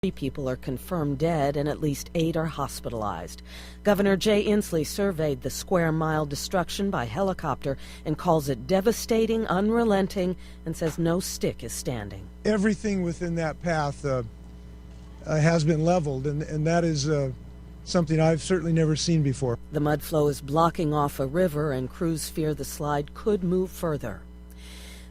3 people are confirmed dead and at least 8 are hospitalized. Governor Jay Inslee surveyed the square-mile destruction by helicopter and calls it devastating, unrelenting, and says no stick is standing. Everything within that path has been leveled, and that is something I've certainly never seen before. The mud flow is blocking off a river, and crews fear the slide could move further.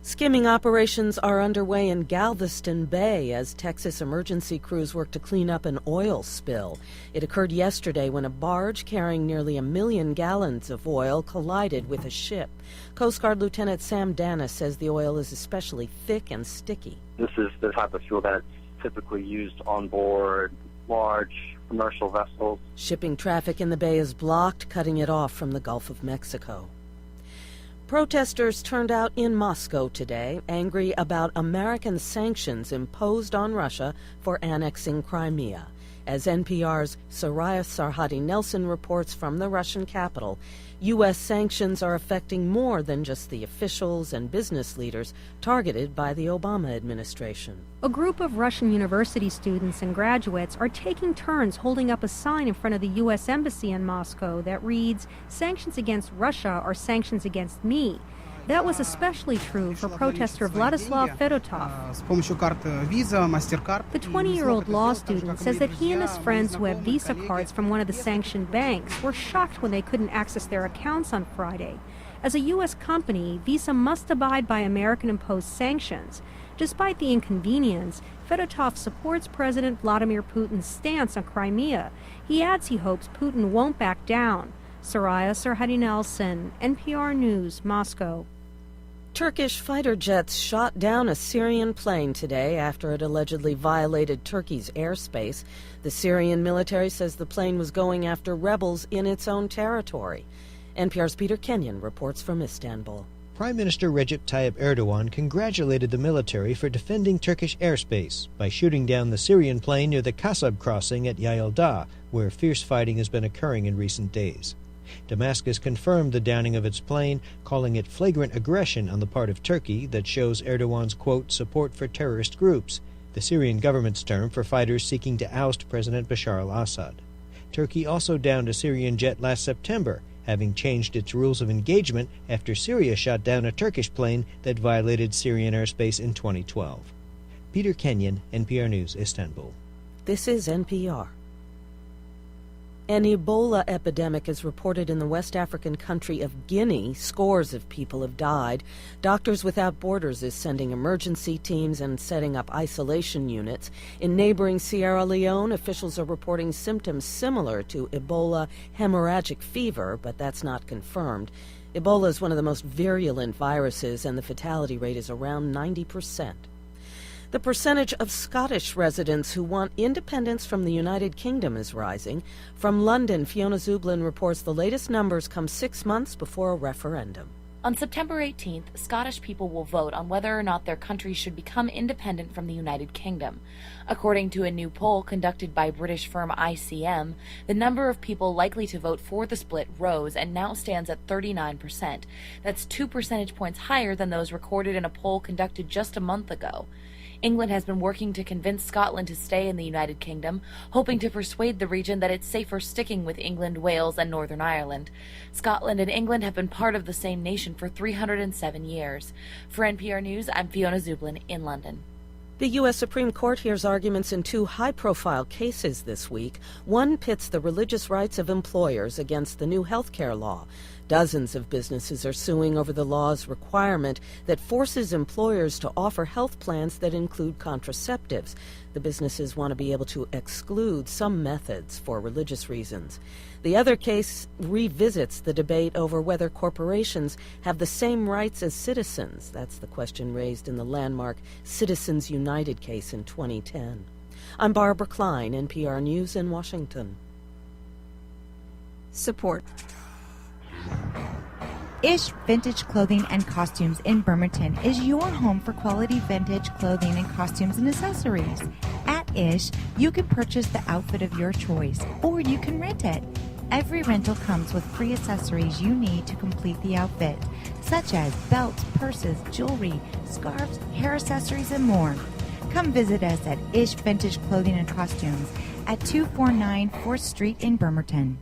Skimming operations are underway in Galveston Bay as Texas emergency crews work to clean up an oil spill. It occurred yesterday when a barge carrying nearly 1 million gallons of oil collided with a ship. Coast Guard Lieutenant Sam Dana says the oil is especially thick and sticky. This is the type of fuel that's typically used on board large commercial vessels. Shipping traffic in the bay is blocked, cutting it off from the Gulf of Mexico. Protesters turned out in Moscow today, angry about American sanctions imposed on Russia for annexing Crimea. As NPR's Soraya Sarhadi Nelson reports from the Russian capital, U.S. sanctions are affecting more than just the officials and business leaders targeted by the Obama administration. A group of Russian university students and graduates are taking turns holding up a sign in front of the U.S. Embassy in Moscow that reads, "Sanctions against Russia are sanctions against me." That was especially true for protester Vladislav Fedotov. The 20-year-old law student says that he and his friends who have Visa cards from one of the sanctioned banks were shocked when they couldn't access their accounts on Friday. As a U.S. company, Visa must abide by American-imposed sanctions. Despite the inconvenience, Fedotov supports President Vladimir Putin's stance on Crimea. He adds he hopes Putin won't back down. Soraya Sarhadi Nelson, NPR News, Moscow. Turkish fighter jets shot down a Syrian plane today after it allegedly violated Turkey's airspace. The Syrian military says the plane was going after rebels in its own territory. NPR's Peter Kenyon reports from Istanbul. Prime Minister Recep Tayyip Erdogan congratulated the military for defending Turkish airspace by shooting down the Syrian plane near the Kasab crossing at Yayılda, where fierce fighting has been occurring in recent days. Damascus confirmed the downing of its plane, calling it flagrant aggression on the part of Turkey that shows Erdogan's, quote, support for terrorist groups, the Syrian government's term for fighters seeking to oust President Bashar al-Assad. Turkey also downed a Syrian jet last September, having changed its rules of engagement after Syria shot down a Turkish plane that violated Syrian airspace in 2012. Peter Kenyon, NPR News, Istanbul. This is NPR. An Ebola epidemic is reported in the West African country of Guinea. Scores of people have died. Doctors Without Borders is sending emergency teams and setting up isolation units. In neighboring Sierra Leone, officials are reporting symptoms similar to Ebola hemorrhagic fever, but that's not confirmed. Ebola is one of the most virulent viruses, and the fatality rate is around 90%. The percentage of Scottish residents who want independence from the United Kingdom is rising. From London, Fiona Zublin reports the latest numbers come 6 months before a referendum. On September 18th, Scottish people will vote on whether or not their country should become independent from the United Kingdom. According to a new poll conducted by British firm ICM, the number of people likely to vote for the split rose and now stands at 39%. That's 2 percentage points higher than those recorded in a poll conducted just a month ago. England has been working to convince Scotland to stay in the United Kingdom, hoping to persuade the region that it's safer sticking with England, Wales, and Northern Ireland. Scotland and England have been part of the same nation for 307 years. For NPR News, I'm Fiona Zublin in London. The U.S. Supreme Court hears arguments in 2 high-profile cases this week. One pits the religious rights of employers against the new health care law. Dozens of businesses are suing over the law's requirement that forces employers to offer health plans that include contraceptives. The businesses want to be able to exclude some methods for religious reasons. The other case revisits the debate over whether corporations have the same rights as citizens. That's the question raised in the landmark Citizens United case in 2010. I'm Barbara Klein, NPR News in Washington. Support. Ish Vintage Clothing and Costumes in Bremerton is your home for quality vintage clothing and costumes and accessories. At Ish, you can purchase the outfit of your choice, or you can rent it. Every rental comes with free accessories you need to complete the outfit, such as belts, purses, jewelry, scarves, hair accessories, and more. Come visit us at Ish Vintage Clothing and Costumes at 249 4th Street in Bremerton.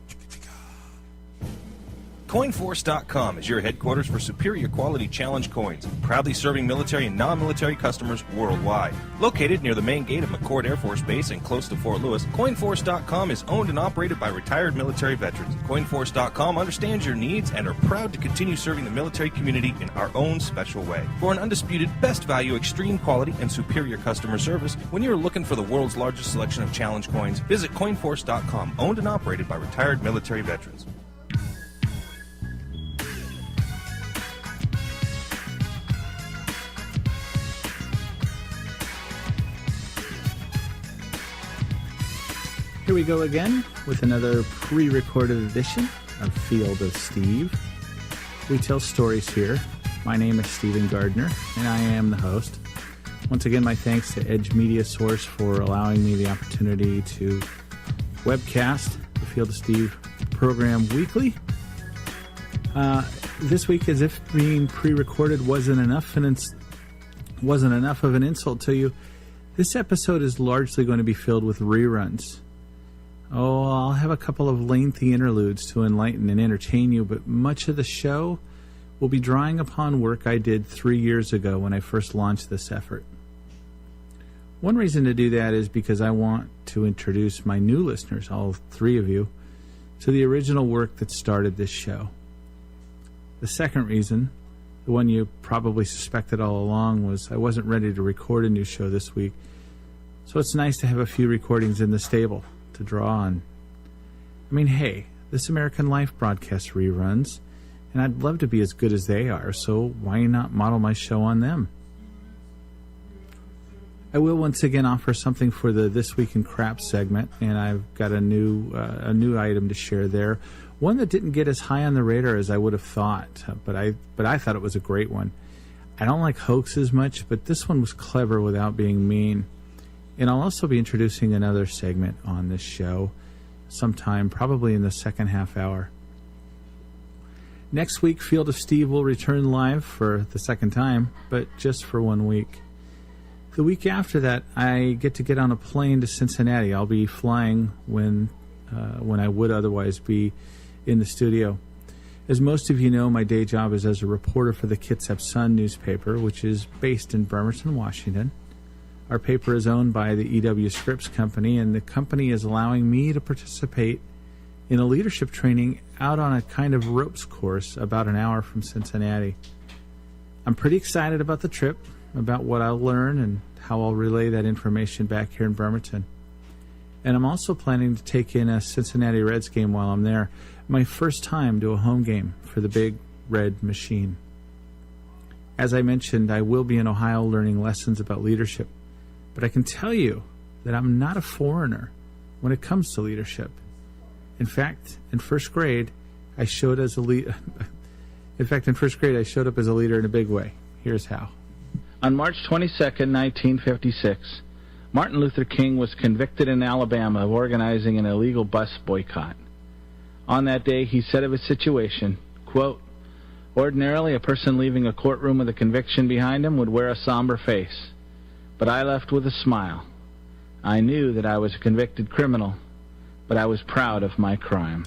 CoinForce.com is your headquarters for superior quality challenge coins, proudly serving military and non-military customers worldwide. Located near the main gate of McChord Air Force Base and close to Fort Lewis, CoinForce.com is owned and operated by retired military veterans. CoinForce.com understands your needs and are proud to continue serving the military community in our own special way. For an undisputed best value, extreme quality, and superior customer service, when you're looking for the world's largest selection of challenge coins, visit CoinForce.com, owned and operated by retired military veterans. Here we go again with another pre-recorded edition of Field of Steve. We tell stories here. My name is Stephen Gardner, and I am the host. Once again, my thanks to Edge Media Source for allowing me the opportunity to webcast the Field of Steve program weekly. This week, as if being pre-recorded wasn't enough of an insult to you, this episode is largely going to be filled with reruns. Oh, I'll have a couple of lengthy interludes to enlighten and entertain you, but much of the show will be drawing upon work I did 3 years ago when I first launched this effort. One reason to do that is because I want to introduce my new listeners, all three of you, to the original work that started this show. The second reason, the one you probably suspected all along, was I wasn't ready to record a new show this week, so it's nice to have a few recordings in the stable to draw on. I mean, hey, This American Life broadcasts reruns, and I'd love to be as good as they are, so why not model my show on them? I will once again offer something for the This Week in Crap segment, and I've got a new item to share there. One that didn't get as high on the radar as I would have thought, but I thought it was a great one. I don't like hoaxes much, but this one was clever without being mean. And I'll also be introducing another segment on this show sometime, probably in the second half hour. Next week, Field of Steve will return live for the second time, but just for 1 week. The week after that, I get on a plane to Cincinnati. I'll be flying when I would otherwise be in the studio. As most of you know, my day job is as a reporter for the Kitsap Sun newspaper, which is based in Bremerton, Washington. Our paper is owned by the E.W. Scripps Company, and the company is allowing me to participate in a leadership training out on a kind of ropes course about an hour from Cincinnati. I'm pretty excited about the trip, about what I'll learn and how I'll relay that information back here in Bremerton. And I'm also planning to take in a Cincinnati Reds game while I'm there, my first time to a home game for the Big Red Machine. As I mentioned, I will be in Ohio learning lessons about leadership, but I can tell you that I'm not a foreigner when it comes to leadership. In fact, in first grade, I showed up as a leader in a big way. Here's how. On March 22nd, 1956, Martin Luther King was convicted in Alabama of organizing an illegal bus boycott. On that day, he said of his situation, quote, "Ordinarily, a person leaving a courtroom with a conviction behind him would wear a somber face. But I left with a smile. I knew that I was a convicted criminal, but I was proud of my crime."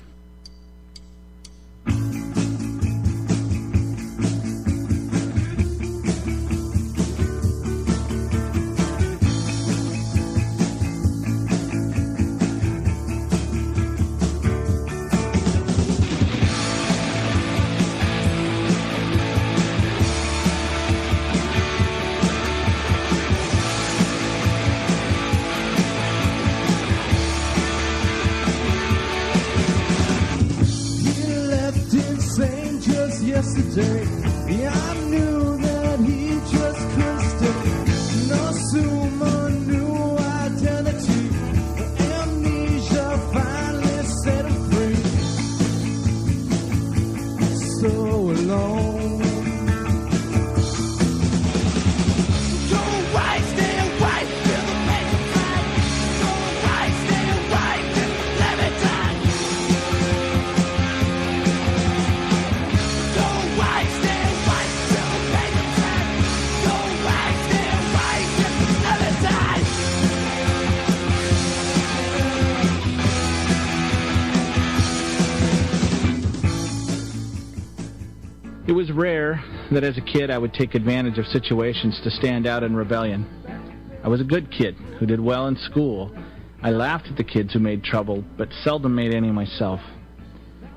was rare that as a kid I would take advantage of situations to stand out in rebellion. I was a good kid who did well in school. I laughed at the kids who made trouble, but seldom made any myself.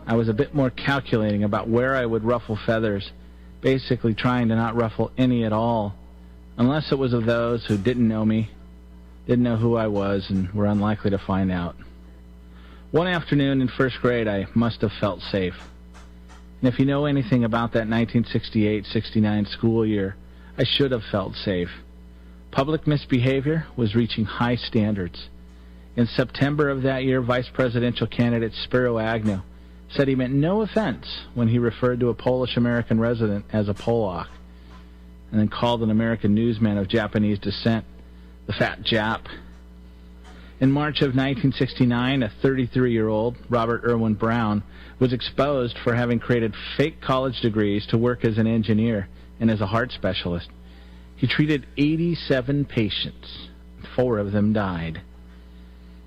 I was a bit more calculating about where I would ruffle feathers, basically trying to not ruffle any at all, unless it was of those who didn't know me, didn't know who I was, and were unlikely to find out. One afternoon in first grade, I must have felt safe. And if you know anything about that 1968-69 school year, I should have felt safe. Public misbehavior was reaching high standards. In September of that year, Vice Presidential candidate Spiro Agnew said he meant no offense when he referred to a Polish-American resident as a Polak, and then called an American newsman of Japanese descent the fat Jap. In March of 1969, a 33-year-old, Robert Irwin Brown, was exposed for having created fake college degrees to work as an engineer and as a heart specialist. He treated 87 patients. 4 of them died.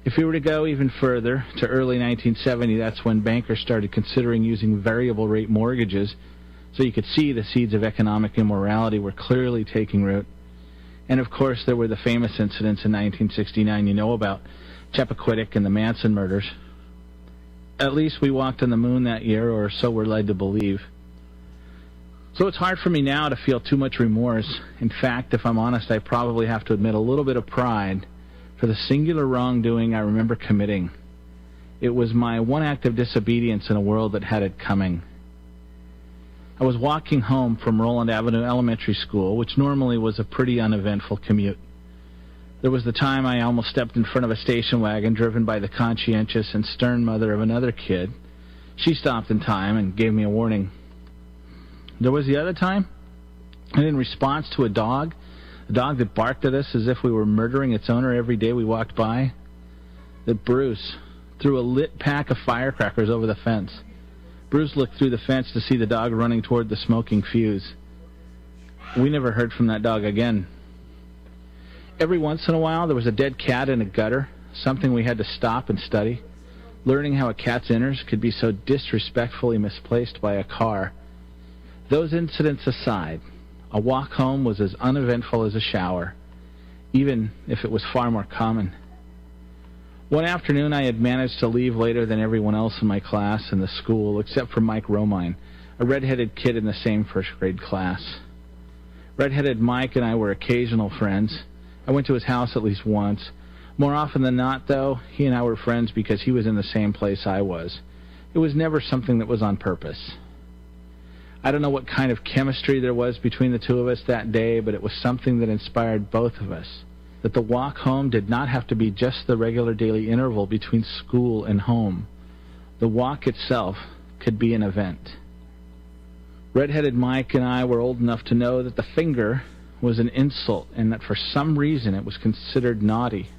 If we were to go even further, to early 1970, that's when bankers started considering using variable rate mortgages, so you could see the seeds of economic immorality were clearly taking root. And of course, there were the famous incidents in 1969 you know about, Chappaquiddick and the Manson murders. At least we walked on the moon that year, or so we're led to believe. So it's hard for me now to feel too much remorse. In fact, if I'm honest, I probably have to admit a little bit of pride for the singular wrongdoing I remember committing. It was my one act of disobedience in a world that had it coming. I was walking home from Roland Avenue Elementary School, which normally was a pretty uneventful commute. There was the time I almost stepped in front of a station wagon driven by the conscientious and stern mother of another kid. She stopped in time and gave me a warning. There was the other time, and in response to a dog that barked at us as if we were murdering its owner every day we walked by, that Bruce threw a lit pack of firecrackers over the fence. Bruce looked through the fence to see the dog running toward the smoking fuse. We never heard from that dog again. Every once in a while, there was a dead cat in a gutter, something we had to stop and study, learning how a cat's innards could be so disrespectfully misplaced by a car. Those incidents aside, a walk home was as uneventful as a shower, even if it was far more common. One afternoon, I had managed to leave later than everyone else in my class and the school, except for Mike Romine, a red-headed kid in the same first-grade class. Red-headed Mike and I were occasional friends. I went to his house at least once. More often than not, though, he and I were friends because he was in the same place I was. It was never something that was on purpose. I don't know what kind of chemistry there was between the two of us that day, but it was something that inspired both of us. That the walk home did not have to be just the regular daily interval between school and home. The walk itself could be an event. Red-headed Mike and I were old enough to know that the finger was an insult and that for some reason it was considered naughty.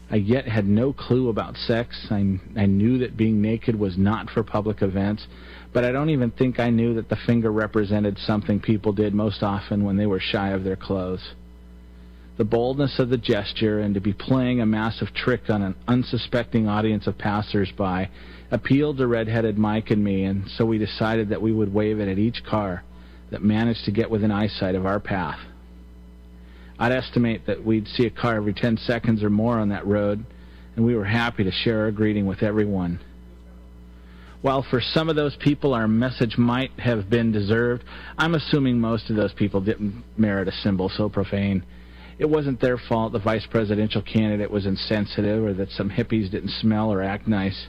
I yet had no clue about sex. I knew that being naked was not for public events, but I don't even think I knew that the finger represented something people did most often when they were shy of their clothes. The boldness of the gesture and to be playing a massive trick on an unsuspecting audience of passers-by appealed to red-headed Mike and me, and so we decided that we would wave it at each car that managed to get within eyesight of our path. I'd estimate that we'd see a car every 10 seconds or more on that road, and we were happy to share our greeting with everyone. While for some of those people our message might have been deserved, I'm assuming most of those people didn't merit a symbol so profane. It wasn't their fault the vice presidential candidate was insensitive or that some hippies didn't smell or act nice.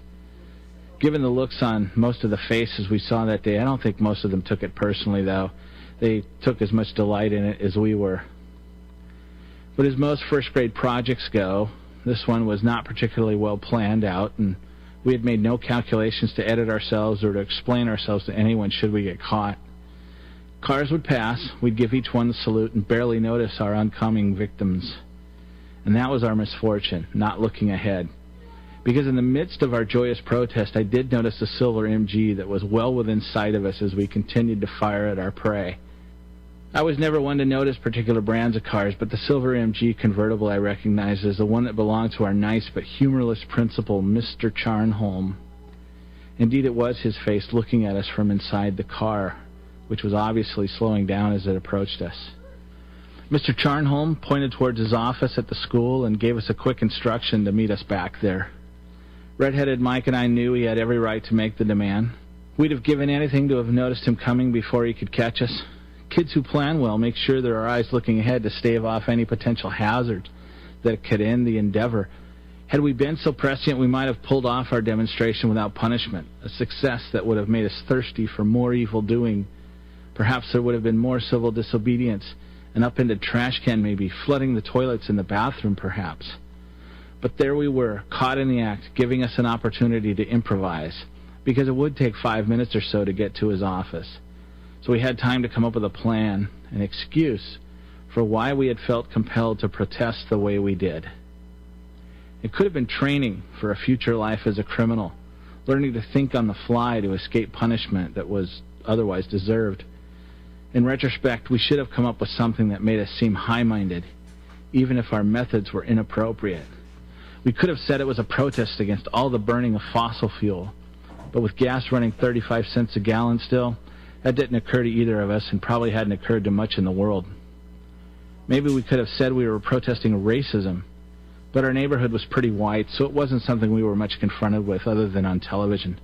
Given the looks on most of the faces we saw that day, I don't think most of them took it personally, though. They took as much delight in it as we were. But as most first-grade projects go, this one was not particularly well planned out, and we had made no calculations to edit ourselves or to explain ourselves to anyone should we get caught. Cars would pass, we'd give each one the salute, and barely notice our oncoming victims. And that was our misfortune, not looking ahead. Because in the midst of our joyous protest, I did notice a silver MG that was well within sight of us as we continued to fire at our prey. I was never one to notice particular brands of cars, but the silver MG convertible I recognized as the one that belonged to our nice but humorless principal, Mr. Charnholm. Indeed, it was his face looking at us from inside the car, which was obviously slowing down as it approached us. Mr. Charnholm pointed towards his office at the school and gave us a quick instruction to meet us back there. Red-headed Mike and I knew he had every right to make the demand. We'd have given anything to have noticed him coming before he could catch us. Kids who plan well make sure there are eyes looking ahead to stave off any potential hazards that could end the endeavor. Had we been so prescient, we might have pulled off our demonstration without punishment, a success that would have made us thirsty for more evil doing. Perhaps there would have been more civil disobedience, an upended trash can maybe, flooding the toilets in the bathroom perhaps. But there we were, caught in the act, giving us an opportunity to improvise, because it would take 5 minutes or so to get to his office. So we had time to come up with a plan, an excuse for why we had felt compelled to protest the way we did. It could have been training for a future life as a criminal, learning to think on the fly to escape punishment that was otherwise deserved. In retrospect, we should have come up with something that made us seem high-minded, even if our methods were inappropriate. We could have said it was a protest against all the burning of fossil fuel, but with gas running 35 cents a gallon still, that didn't occur to either of us and probably hadn't occurred to much in the world. Maybe we could have said we were protesting racism, but our neighborhood was pretty white, so it wasn't something we were much confronted with other than on television.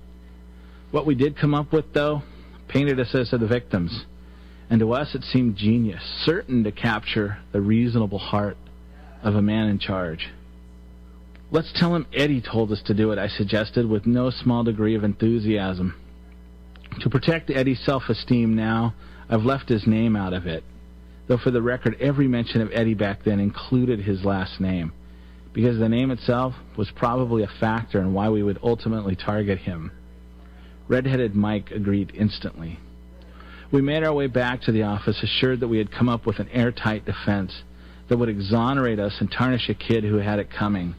What we did come up with, though, painted us as the victims, and to us it seemed genius, certain to capture the reasonable heart of a man in charge. Let's tell him Eddie told us to do it, I suggested, with no small degree of enthusiasm. To protect Eddie's self-esteem now, I've left his name out of it, though for the record every mention of Eddie back then included his last name, because the name itself was probably a factor in why we would ultimately target him. Red-headed Mike agreed instantly. We made our way back to the office, assured that we had come up with an airtight defense that would exonerate us and tarnish a kid who had it coming.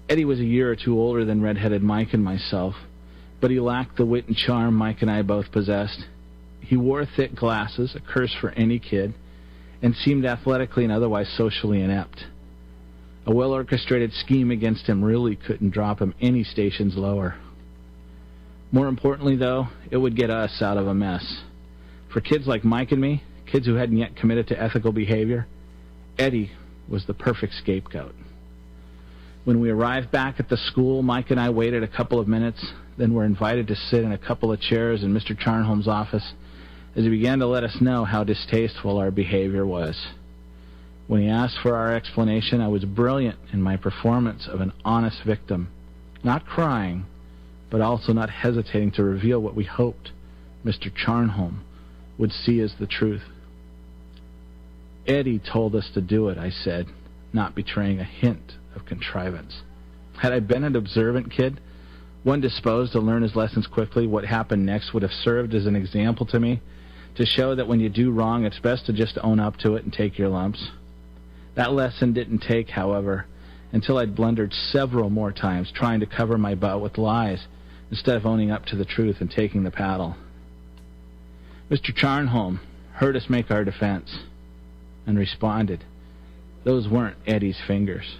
Eddie was a year or two older than red-headed Mike and myself, but he lacked the wit and charm Mike and I both possessed. He wore thick glasses, a curse for any kid, and seemed athletically and otherwise socially inept. A well-orchestrated scheme against him really couldn't drop him any stations lower. More importantly, though, it would get us out of a mess. For kids like Mike and me, kids who hadn't yet committed to ethical behavior, Eddie was the perfect scapegoat. When we arrived back at the school, Mike and I waited a couple of minutes, then were invited to sit in a couple of chairs in Mr. Charnholm's office as he began to let us know how distasteful our behavior was. When he asked for our explanation, I was brilliant in my performance of an honest victim, not crying, but also not hesitating to reveal what we hoped Mr. Charnholm would see as the truth. Eddie told us to do it, I said, not betraying a hint of contrivance. Had I been an observant kid, one disposed to learn his lessons quickly, what happened next would have served as an example to me, to show that when you do wrong, it's best to just own up to it and take your lumps. That lesson didn't take, however, until I'd blundered several more times trying to cover my butt with lies instead of owning up to the truth and taking the paddle. Mr. Charnholm heard us make our defense and responded. Those weren't Eddie's fingers.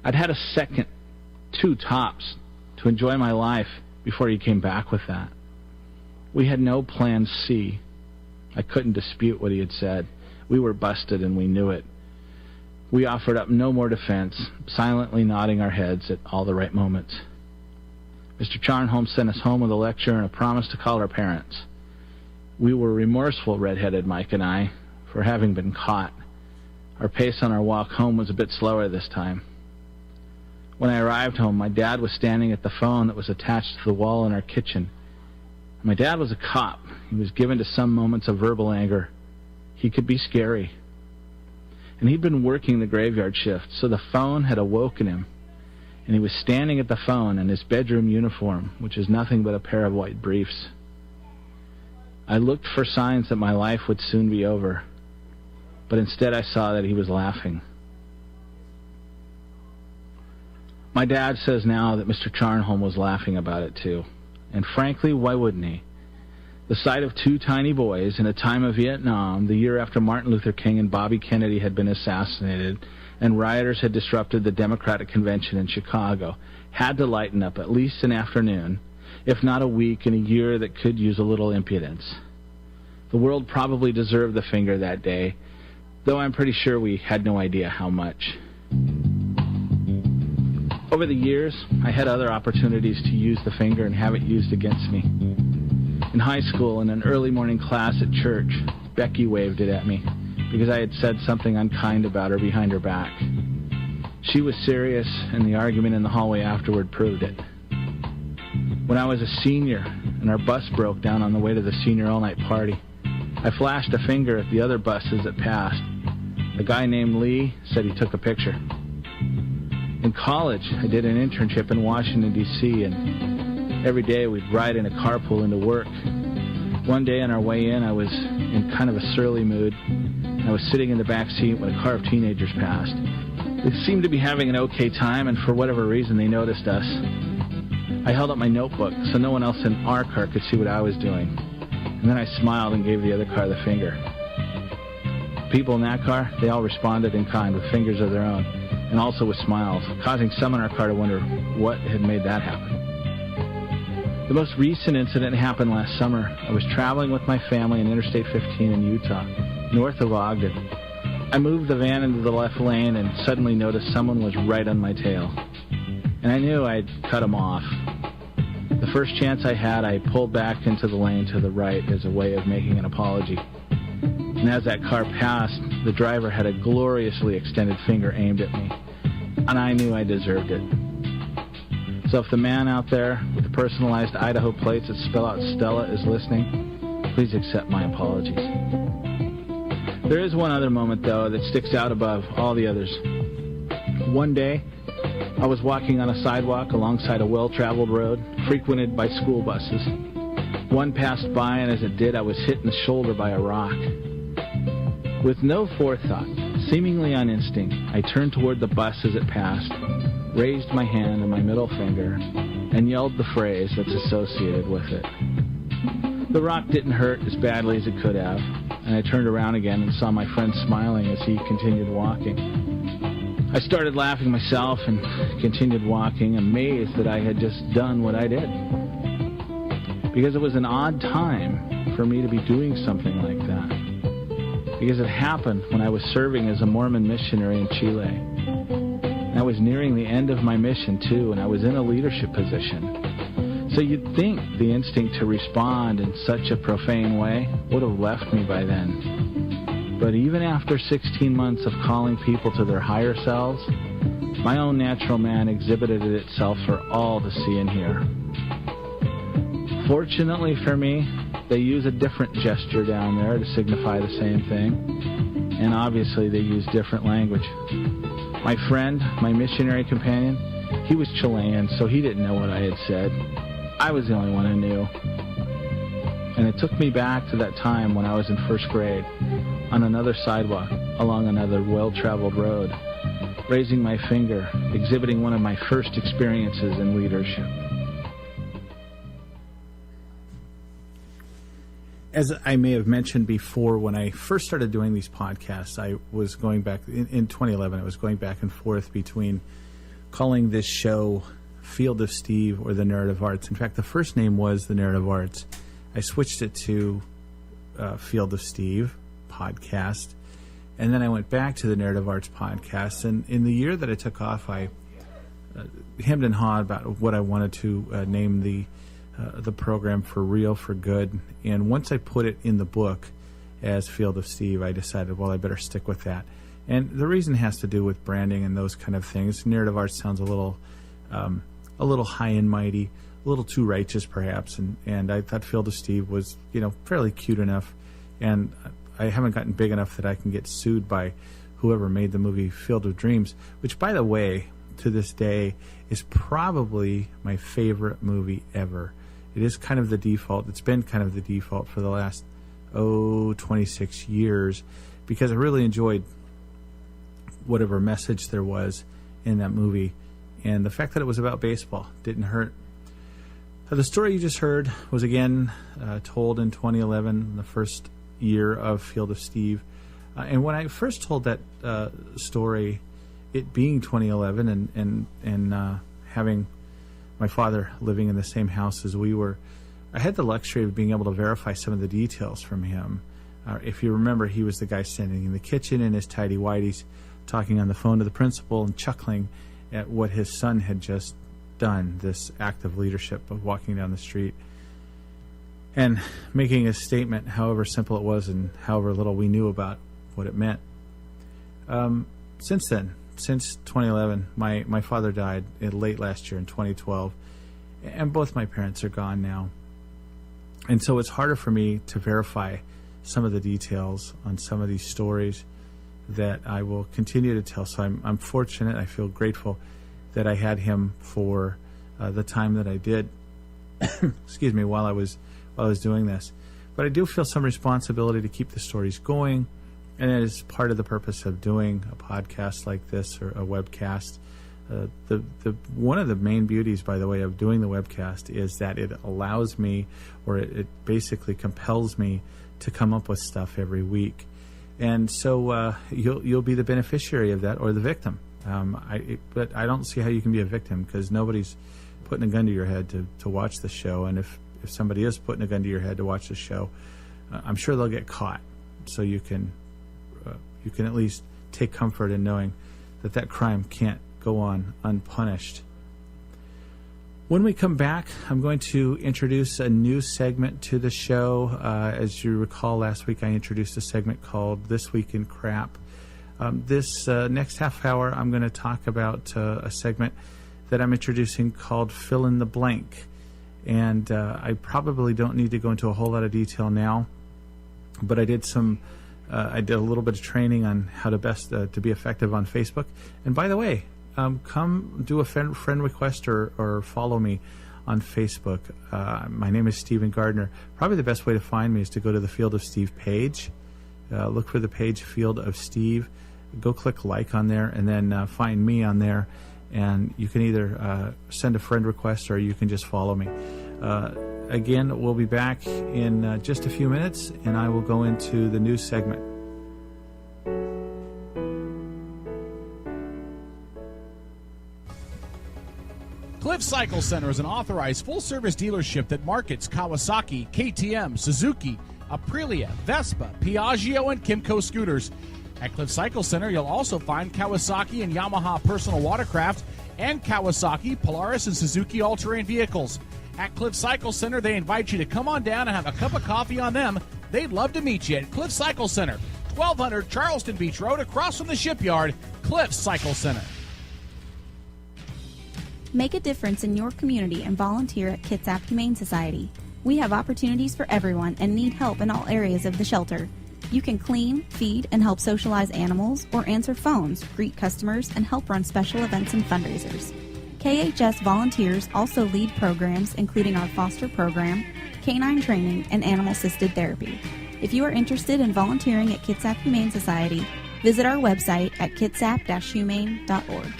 I'd had a second, 2 tops, to enjoy my life before he came back with that. We had no plan C. I couldn't dispute what he had said. We were busted and we knew it. We offered up no more defense, silently nodding our heads at all the right moments. Mr. Charnholm sent us home with a lecture and a promise to call our parents. We were remorseful, red-headed Mike and I, for having been caught. Our pace on our walk home was a bit slower this time. When I arrived home, my dad was standing at the phone that was attached to the wall in our kitchen. My dad was a cop. He was given to some moments of verbal anger. He could be scary. And he'd been working the graveyard shift, so the phone had awoken him. And he was standing at the phone in his bedroom uniform, which is nothing but a pair of white briefs. I looked for signs that my life would soon be over, but instead I saw that he was laughing. My dad says now that Mr. Charnholm was laughing about it too. And frankly, why wouldn't he? The sight of 2 tiny boys in a time of Vietnam, the year after Martin Luther King and Bobby Kennedy had been assassinated, and rioters had disrupted the Democratic Convention in Chicago, had to lighten up at least an afternoon if not a week and a year that could use a little impudence. The world probably deserved the finger that day, though I'm pretty sure we had no idea how much. Over the years, I had other opportunities to use the finger and have it used against me. In high school, in an early morning class at church, Becky waved it at me because I had said something unkind about her behind her back. She was serious, and the argument in the hallway afterward proved it. When I was a senior and our bus broke down on the way to the senior all-night party, I flashed a finger at the other buses that passed. A guy named Lee said he took a picture. In college, I did an internship in Washington, D.C., and every day we'd ride in a carpool into work. One day on our way in, I was in kind of a surly mood. I was sitting in the back seat when a car of teenagers passed. They seemed to be having an okay time, and for whatever reason, they noticed us. I held up my notebook so no one else in our car could see what I was doing. And then I smiled and gave the other car the finger. People in that car, they all responded in kind with fingers of their own, and also with smiles, causing some in our car to wonder what had made that happen. The most recent incident happened last summer. I was traveling with my family on Interstate 15 in Utah, north of Ogden. I moved the van into the left lane and suddenly noticed someone was right on my tail. And I knew I'd cut him off. The first chance I had, I pulled back into the lane to the right as a way of making an apology. And as that car passed, the driver had a gloriously extended finger aimed at me. And I knew I deserved it. So if the man out there with the personalized Idaho plates that spell out Stella is listening, please accept my apologies. There is one other moment, though, that sticks out above all the others. One day, I was walking on a sidewalk alongside a well-traveled road frequented by school buses. One passed by, and as it did, I was hit in the shoulder by a rock. With no forethought, seemingly on instinct, I turned toward the bus as it passed, raised my hand and my middle finger, and yelled the phrase that's associated with it. The rock didn't hurt as badly as it could have, and I turned around again and saw my friend smiling as he continued walking. I started laughing myself and continued walking, amazed that I had just done what I did. Because it was an odd time for me to be doing something like that. Because it happened when I was serving as a Mormon missionary in Chile. And I was nearing the end of my mission, too, and I was in a leadership position. So you'd think the instinct to respond in such a profane way would have left me by then. But even after 16 months of calling people to their higher selves, my own natural man exhibited itself for all to see and hear. Fortunately for me, they use a different gesture down there to signify the same thing, and obviously they use different language. My friend, my missionary companion, he was Chilean, so he didn't know what I had said. I was the only one who knew. And it took me back to that time when I was in first grade, on another sidewalk, along another well-traveled road, raising my finger, exhibiting one of my first experiences in leadership. As I may have mentioned before, when I first started doing these podcasts, I was going back, in 2011, I was going back and forth between calling this show Field of Steve or The Narrative Arts. In fact, the first name was The Narrative Arts. I switched it to Field of Steve podcast, and then I went back to The Narrative Arts podcast. And in the year that I took off, I hemmed and hawed about what I wanted to name the program For Real, For Good. And once I put it in the book as Field of Steve, I decided, well, I better stick with that. And the reason has to do with branding and those kind of things. Narrative arts sounds a little high and mighty, a little too righteous perhaps, and I thought Field of Steve was, fairly cute enough, and I haven't gotten big enough that I can get sued by whoever made the movie Field of Dreams, which, by the way, to this day is probably my favorite movie ever. It is kind of the default. It's been kind of the default for the last 26 years, because I really enjoyed whatever message there was in that movie, and the fact that it was about baseball didn't hurt. The story you just heard was again told in 2011, the first year of Field of Steve. And when I first told that story, it being 2011 and having my father living in the same house as we were, I had the luxury of being able to verify some of the details from him. If you remember, he was the guy standing in the kitchen in his tidy whities, talking on the phone to the principal and chuckling at what his son had just done, this act of leadership of walking down the street and making a statement, however simple it was and however little we knew about what it meant. Since then, since 2011, my father died late last year in 2012, and both my parents are gone now. And so it's harder for me to verify some of the details on some of these stories that I will continue to tell. So I'm fortunate. I feel grateful that I had him for the time that I did. Excuse me, while I was doing this. But I do feel some responsibility to keep the stories going, and it is part of the purpose of doing a podcast like this or a webcast. One of the main beauties, by the way, of doing the webcast is that it allows me, or it basically compels me to come up with stuff every week. And so you'll be the beneficiary of that, or the victim. But I don't see how you can be a victim, because nobody's putting a gun to your head to watch the show. And if somebody is putting a gun to your head to watch the show, I'm sure they'll get caught. So you can at least take comfort in knowing that crime can't go on unpunished. When we come back, I'm going to introduce a new segment to the show. As you recall, last week I introduced a segment called This Week in Crap. This next half hour, I'm going to talk about a segment that I'm introducing called Fill in the Blank. And I probably don't need to go into a whole lot of detail now, but I did a little bit of training on how to best to be effective on Facebook. And by the way, come do a friend request or follow me on Facebook. My name is Stephen Gardner. Probably the best way to find me is to go to the Field of Steve page. Look for the page Field of Steve. Go click like on there, and then find me on there. And you can either send a friend request or you can just follow me. Again, we'll be back in just a few minutes, and I will go into the news segment. Cliff Cycle Center is an authorized full-service dealership that markets Kawasaki, KTM, Suzuki, Aprilia, Vespa, Piaggio, and Kymco scooters. At Cliff Cycle Center, you'll also find Kawasaki and Yamaha personal watercraft and Kawasaki, Polaris, and Suzuki all-terrain vehicles. At Cliff Cycle Center, they invite you to come on down and have a cup of coffee on them. They'd love to meet you at Cliff Cycle Center, 1200 Charleston Beach Road, across from the shipyard. Cliff Cycle Center. Make a difference in your community and volunteer at Kitsap Humane Society. We have opportunities for everyone and need help in all areas of the shelter. You can clean, feed, and help socialize animals, or answer phones, greet customers, and help run special events and fundraisers. KHS volunteers also lead programs including our foster program, canine training, and animal-assisted therapy. If you are interested in volunteering at Kitsap Humane Society, visit our website at kitsap-humane.org.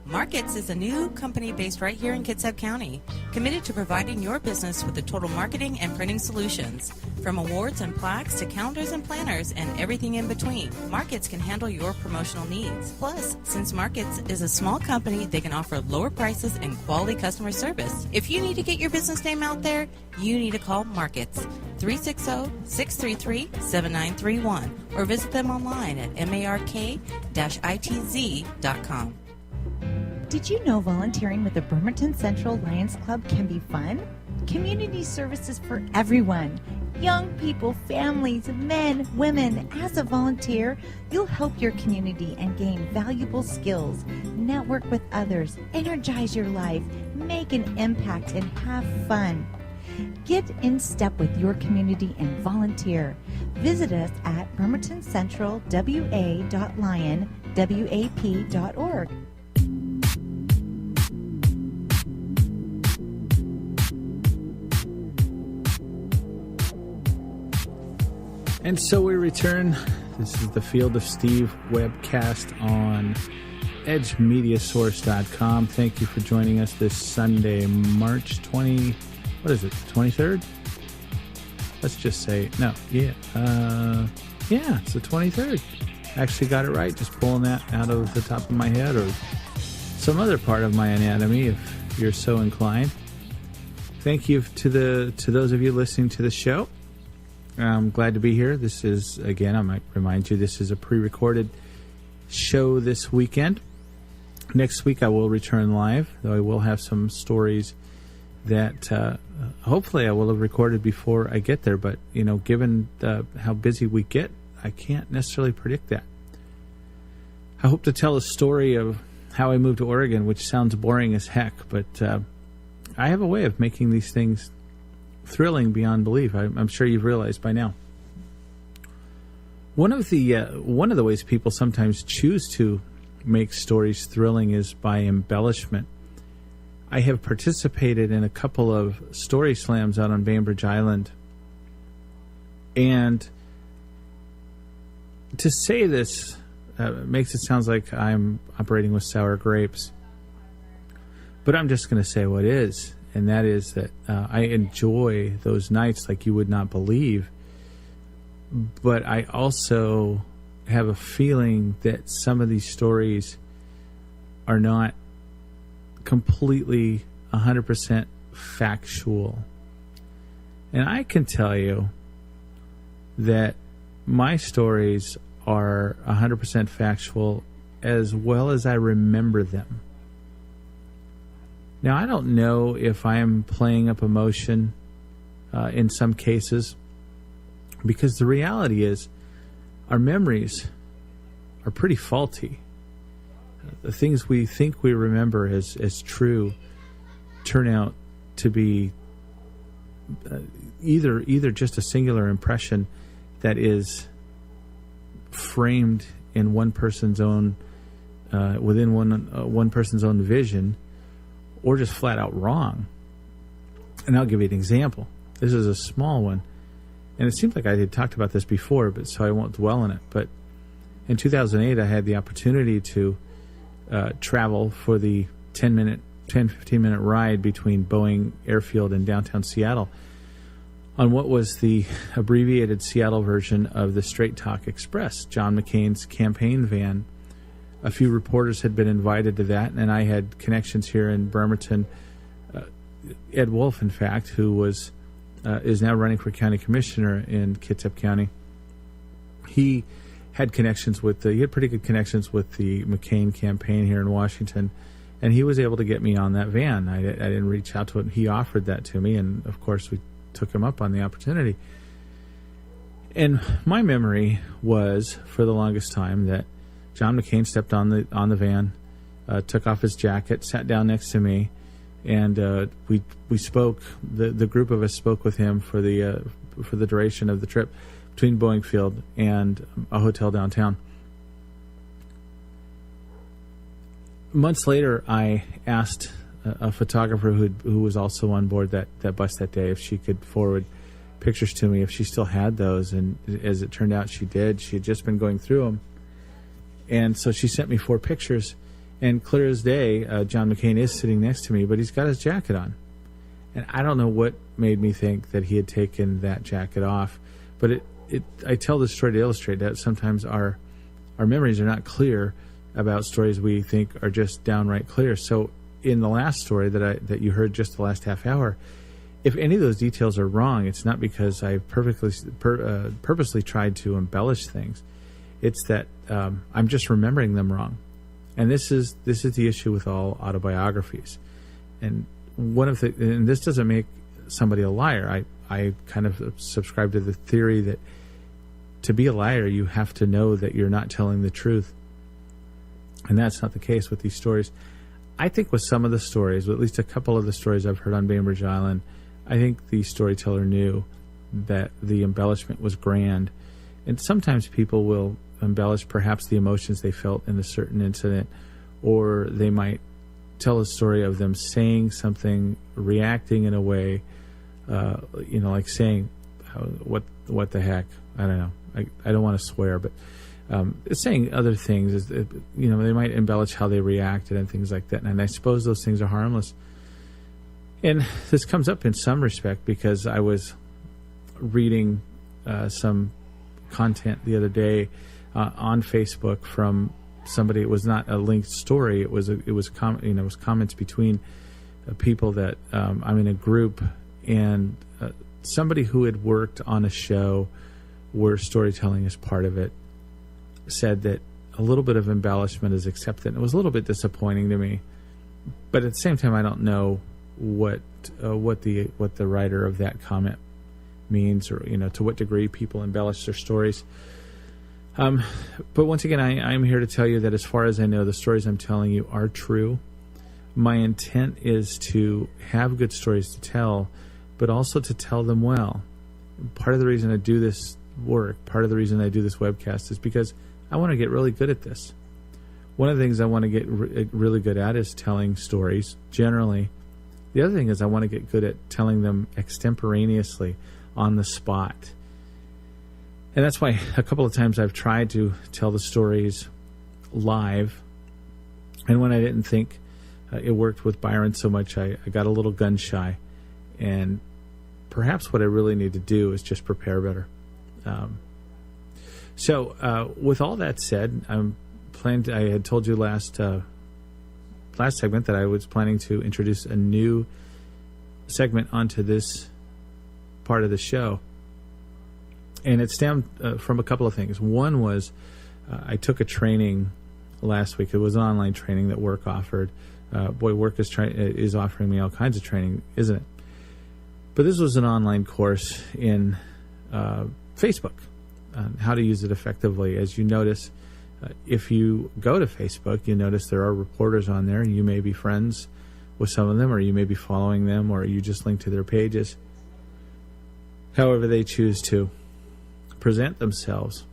Markets is a new company based right here in Kitsap County, committed to providing your business with the total marketing and printing solutions. From awards and plaques to calendars and planners and everything in between, Markets can handle your promotional needs. Plus, since Markets is a small company, they can offer lower prices and quality customer service. If you need to get your business name out there, you need to call Markets, 360-633-7931, or visit them online at mark-itz.com. Did you know volunteering with the Bremerton Central Lions Club can be fun? Community services for everyone. Young people, families, men, women. As a volunteer, you'll help your community and gain valuable skills, network with others, energize your life, make an impact, and have fun. Get in step with your community and volunteer. Visit us at bremertoncentralwa.lionwap.org. And so we return. This is the Field of Steve webcast on edgemediasource.com. Thank you for joining us this Sunday, March 23rd? Let's just say, it's the 23rd. Actually got it right, just pulling that out of the top of my head, or some other part of my anatomy if you're so inclined. Thank you to those of you listening to the show. I'm glad to be here. This is, again, I might remind you, this is a pre-recorded show this weekend. Next week I will return live, though I will have some stories that hopefully I will have recorded before I get there. But, given how busy we get, I can't necessarily predict that. I hope to tell a story of how I moved to Oregon, which sounds boring as heck, but I have a way of making these things thrilling beyond belief. I'm sure you've realized by now. One of the ways people sometimes choose to make stories thrilling is by embellishment. I have participated in a couple of story slams out on Bainbridge Island, and to say this makes it sound like I'm operating with sour grapes. But I'm just going to say what is, and that is that I enjoy those nights like you would not believe. But I also have a feeling that some of these stories are not completely 100% factual. And I can tell you that my stories are 100% factual as well as I remember them. Now, I don't know if I am playing up emotion in some cases, because the reality is our memories are pretty faulty. The things we think we remember as true turn out to be either just a singular impression that is framed in one person's own within one person's own vision, or just flat out wrong. And I'll give you an example. This is a small one, and it seems like I had talked about this before, but so I won't dwell on it. But in 2008, I had the opportunity to travel for the 10-15-minute ride between Boeing Airfield and downtown Seattle on what was the abbreviated Seattle version of the Straight Talk Express, John McCain's campaign van. A few reporters had been invited to that, and I had connections here in Bremerton. Ed Wolf, in fact, who is now running for county commissioner in Kitsap County, he had pretty good connections with the McCain campaign here in Washington, and he was able to get me on that van. I didn't reach out to it. He offered that to me, and of course we took him up on the opportunity. And my memory was, for the longest time, that John McCain stepped on the van, took off his jacket, sat down next to me, and we spoke. The group of us spoke with him for the duration of the trip between Boeing Field and a hotel downtown. Months later, I asked a photographer who was also on board that bus that day if she could forward pictures to me if she still had those, and as it turned out, she did. She had just been going through them, and so she sent me 4 pictures, and clear as day, John McCain is sitting next to me, but he's got his jacket on, and I don't know what made me think that he had taken that jacket off, but I tell this story to illustrate that sometimes our memories are not clear about stories we think are just downright clear. So in the last story that you heard just the last half hour, if any of those details are wrong, it's not because I purposely tried to embellish things. It's that I'm just remembering them wrong. And this is the issue with all autobiographies. And and this doesn't make somebody a liar. I kind of subscribe to the theory that to be a liar, you have to know that you're not telling the truth. And that's not the case with these stories. I think with some of the stories, at least a couple of the stories I've heard on Bainbridge Island, I think the storyteller knew that the embellishment was grand. And sometimes people will embellish perhaps the emotions they felt in a certain incident, or they might tell a story of them saying something, reacting in a way, like saying, what the heck? I don't know. I don't want to swear, but saying other things, they might embellish how they reacted and things like that. And I suppose those things are harmless. And this comes up in some respect because I was reading some content the other day on Facebook from somebody. It was not a linked story. It was comments between people that I'm in a group, and somebody who had worked on a show where storytelling is part of it said that a little bit of embellishment is accepted. It was a little bit disappointing to me, but at the same time, I don't know what the writer of that comment means, or to what degree people embellish their stories. But once again, I'm here to tell you that as far as I know, the stories I'm telling you are true. My intent is to have good stories to tell, but also to tell them well. Part of the reason I do this work, part of the reason I do this webcast is because I want to get really good at this. One of the things I want to get really good at is telling stories generally. The other thing is I want to get good at telling them extemporaneously, on the spot. And that's why a couple of times I've tried to tell the stories live, and when I didn't think it worked with Byron so much, I got a little gun shy. And perhaps what I really need to do is just prepare better. So with all that said, I had told you last segment that I was planning to introduce a new segment onto this part of the show. And it stemmed from a couple of things. One was I took a training last week. It was an online training that Work offered. Work is offering me all kinds of training, isn't it? But this was an online course in Facebook, how to use it effectively. As you notice, if you go to Facebook, you notice there are reporters on there. You may be friends with some of them, or you may be following them, or you just link to their pages. However they choose to present themselves.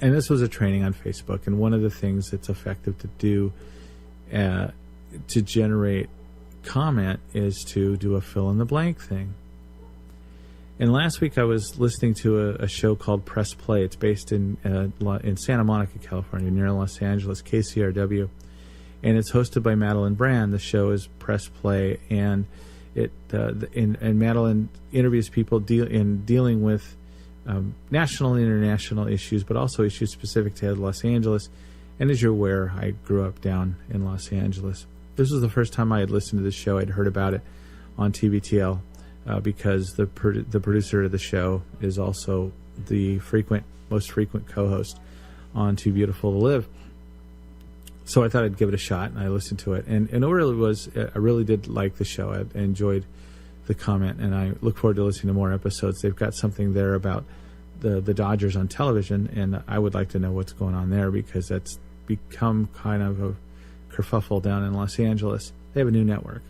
And this was a training on Facebook, and one of the things that's effective to do to generate comment is to do a fill-in-the-blank thing. And last week I was listening to a show called Press Play. It's based in Santa Monica, California, near Los Angeles, KCRW. And it's hosted by Madeline Brand. The show is Press Play, and Madeline interviews people dealing with national and international issues, but also issues specific to Los Angeles. And as you're aware, I grew up down in Los Angeles. This was the first time I had listened to this show. I'd heard about it on TBTL because the producer of the show is also the most frequent co-host on Too Beautiful to Live. So I thought I'd give it a shot, and I listened to it. And it really was, I really did like the show. I enjoyed the comment, and I look forward to listening to more episodes. They've got something there about the Dodgers on television, and I would like to know what's going on there, because that's become kind of a kerfuffle down in Los Angeles. They have a new network,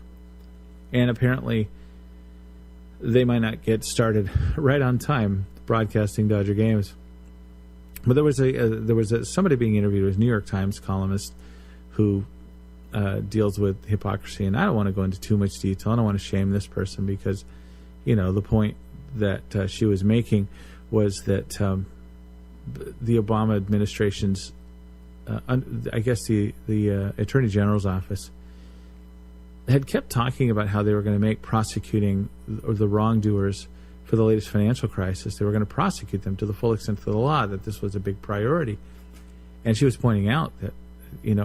and apparently they might not get started right on time broadcasting Dodger games. But there was somebody being interviewed, as New York Times columnist, who deals with hypocrisy, and I don't want to go into too much detail. I don't want to shame this person, because the point that she was making was that the Obama administration's I guess the Attorney General's office had kept talking about how they were going to make prosecuting the wrongdoers for the latest financial crisis, they were going to prosecute them to the full extent of the law, that this was a big priority. And she was pointing out that,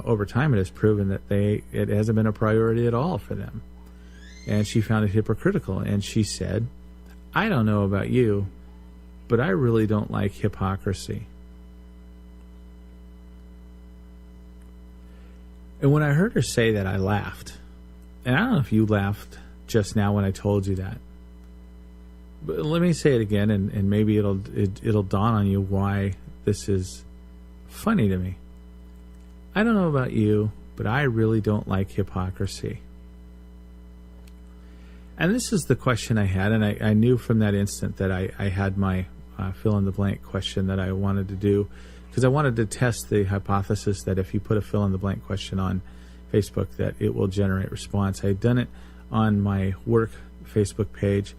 over time it has proven that it hasn't been a priority at all for them. And she found it hypocritical. And she said, I don't know about you, but I really don't like hypocrisy. And when I heard her say that, I laughed. And I don't know if you laughed just now when I told you that. But let me say it again, and maybe it'll dawn on you why this is funny to me. I don't know about you, but I really don't like hypocrisy. And this is the question I had, and I knew from that instant that I had my fill-in-the-blank question that I wanted to do, because I wanted to test the hypothesis that if you put a fill-in-the-blank question on Facebook, that it will generate response. I had done it on my work Facebook page,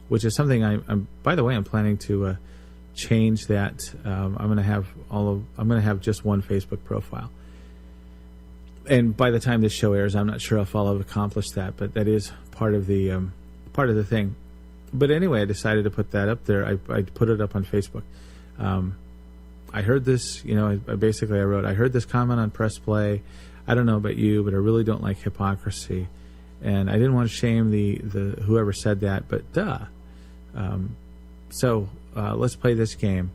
which is something I'm by the way, I'm planning to change that. I'm going to have just one Facebook profile. And by the time this show airs, I'm not sure if I'll have accomplished that, but that is part of the thing. But anyway, I decided to put that up there. I put it up on Facebook. I heard this, I wrote, I heard this comment on Press Play. I don't know about you, but I really don't like hypocrisy. And I didn't want to shame the whoever said that, but So let's play this game.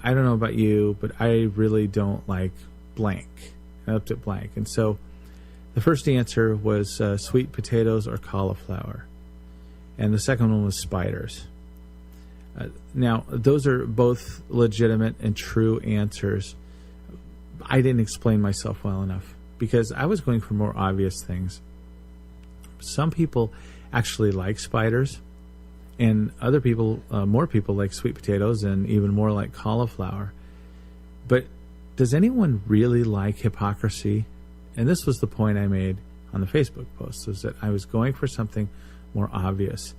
I don't know about you, but I really don't like blank. I upped it blank. And so the first answer was sweet potatoes or cauliflower. And the second one was spiders. Now, those are both legitimate and true answers. I didn't explain myself well enough because I was going for more obvious things. Some people actually like spiders, and other people, more people like sweet potatoes, and even more like cauliflower. But does anyone really like hypocrisy? And this was the point I made on the Facebook post, was that I was going for something more obvious.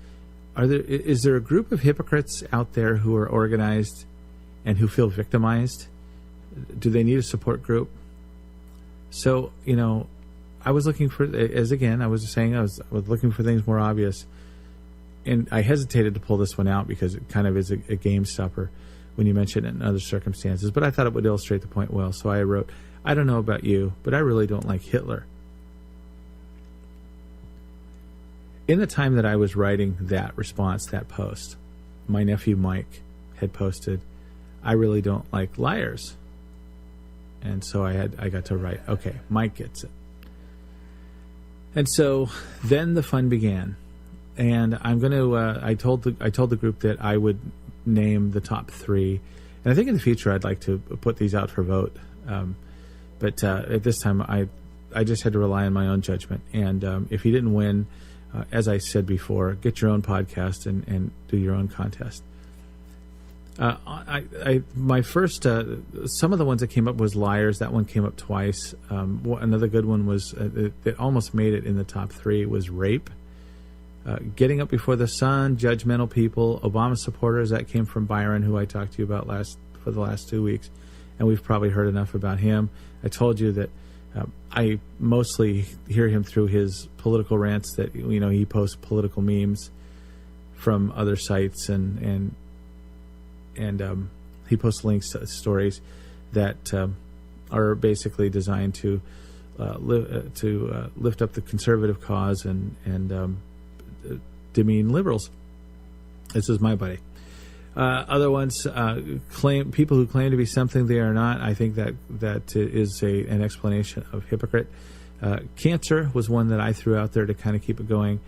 Is there a group of hypocrites out there who are organized and who feel victimized? Do they need a support group? So, I was looking for, I was looking for things more obvious. And I hesitated to pull this one out because it kind of is a game stopper when you mention it in other circumstances. But I thought it would illustrate the point well. So I wrote, I don't know about you, but I really don't like Hitler. In the time that I was writing that response, that post, my nephew Mike had posted, I really don't like liars. And so I got to write, okay, Mike gets it. And so then the fun began. And I'm going to, I told the group that I would name the top 3. And I think in the future I'd like to put these out for vote. But at this time I just had to rely on my own judgment. And if you didn't win, as I said before, get your own podcast and do your own contest. My first, some of the ones that came up was liars. That one came up twice. Another good one was that almost made it in the top 3 was rape. Getting up before the sun, judgmental people, Obama supporters. That came from Byron, who I talked to you about for the last 2 weeks, and we've probably heard enough about him. I told you that I mostly hear him through his political rants. That he posts political memes from other sites, and he posts links to stories that are basically designed to lift up the conservative cause and demean liberals. This is my buddy. Other ones people who claim to be something they are not. I think that is an explanation of hypocrite. Cancer was one that I threw out there to kind of keep it going.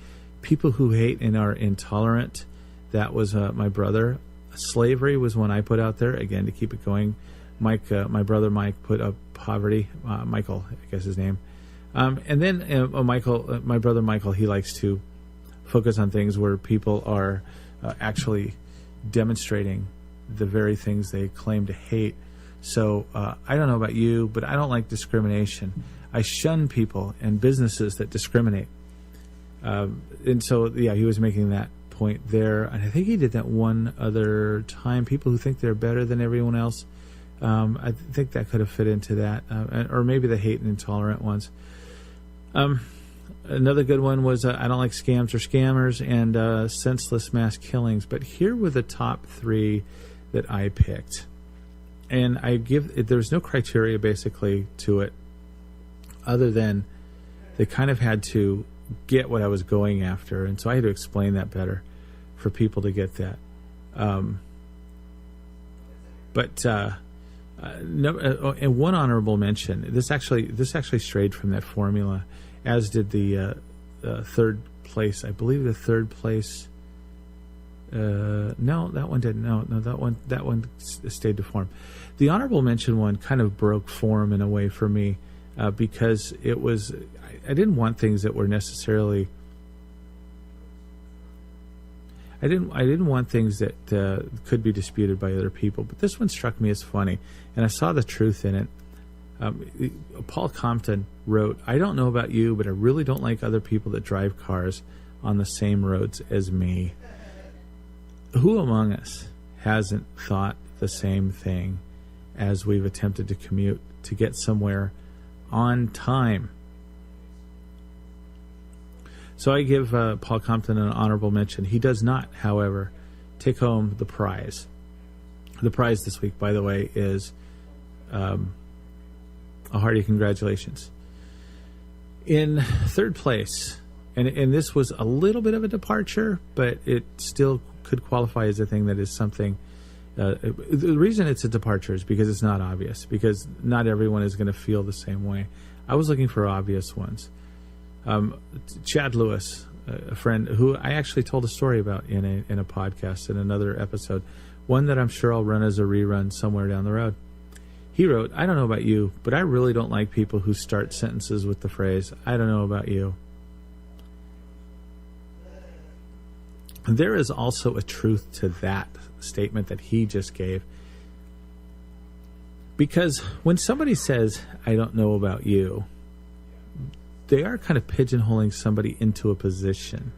People who hate and are intolerant. That was my brother. Slavery was one I put out there, again, to keep it going. Mike, my brother Mike, put up poverty. Michael, I guess his name. And then my brother Michael, he likes to focus on things where people are actually demonstrating the very things they claim to hate. So I don't know about you, but I don't like discrimination. I shun people and businesses that discriminate. And so, yeah, he was making that point there. And I think he did that one other time. People who think they're better than everyone else. I think that could have fit into that. Or maybe the hate and intolerant ones. Another good one was I don't like scams or scammers and senseless mass killings. But here were the top 3 that I picked. And there's no criteria basically to it other than they kind of had to get what I was going after. And so I had to explain that better for people to get that. And one honorable mention, this actually strayed from that formula, as did the third place. I believe the third place. No, that one didn't. No, that one stayed to form. The honorable mention one kind of broke form in a way for me because it was. I didn't want things that were necessarily. I didn't want things that could be disputed by other people. But this one struck me as funny, and I saw the truth in it. Paul Compton wrote, I don't know about you, but I really don't like other people that drive cars on the same roads as me. Who among us hasn't thought the same thing as we've attempted to commute to get somewhere on time? So I give Paul Compton an honorable mention. He does not, however, take home the prize. The prize this week, by the way, is a hearty congratulations. In third place, and this was a little bit of a departure, but it still could qualify as a thing that is something. The reason it's a departure is because it's not obvious, because not everyone is going to feel the same way. I was looking for obvious ones. Chad Lewis, a friend who I actually told a story about in a podcast in another episode, one that I'm sure I'll run as a rerun somewhere down the road. He wrote, "I don't know about you, but I really don't like people who start sentences with the phrase, 'I don't know about you.'" There is also a truth to that statement that he just gave. Because when somebody says, "I don't know about you," they are kind of pigeonholing somebody into a position.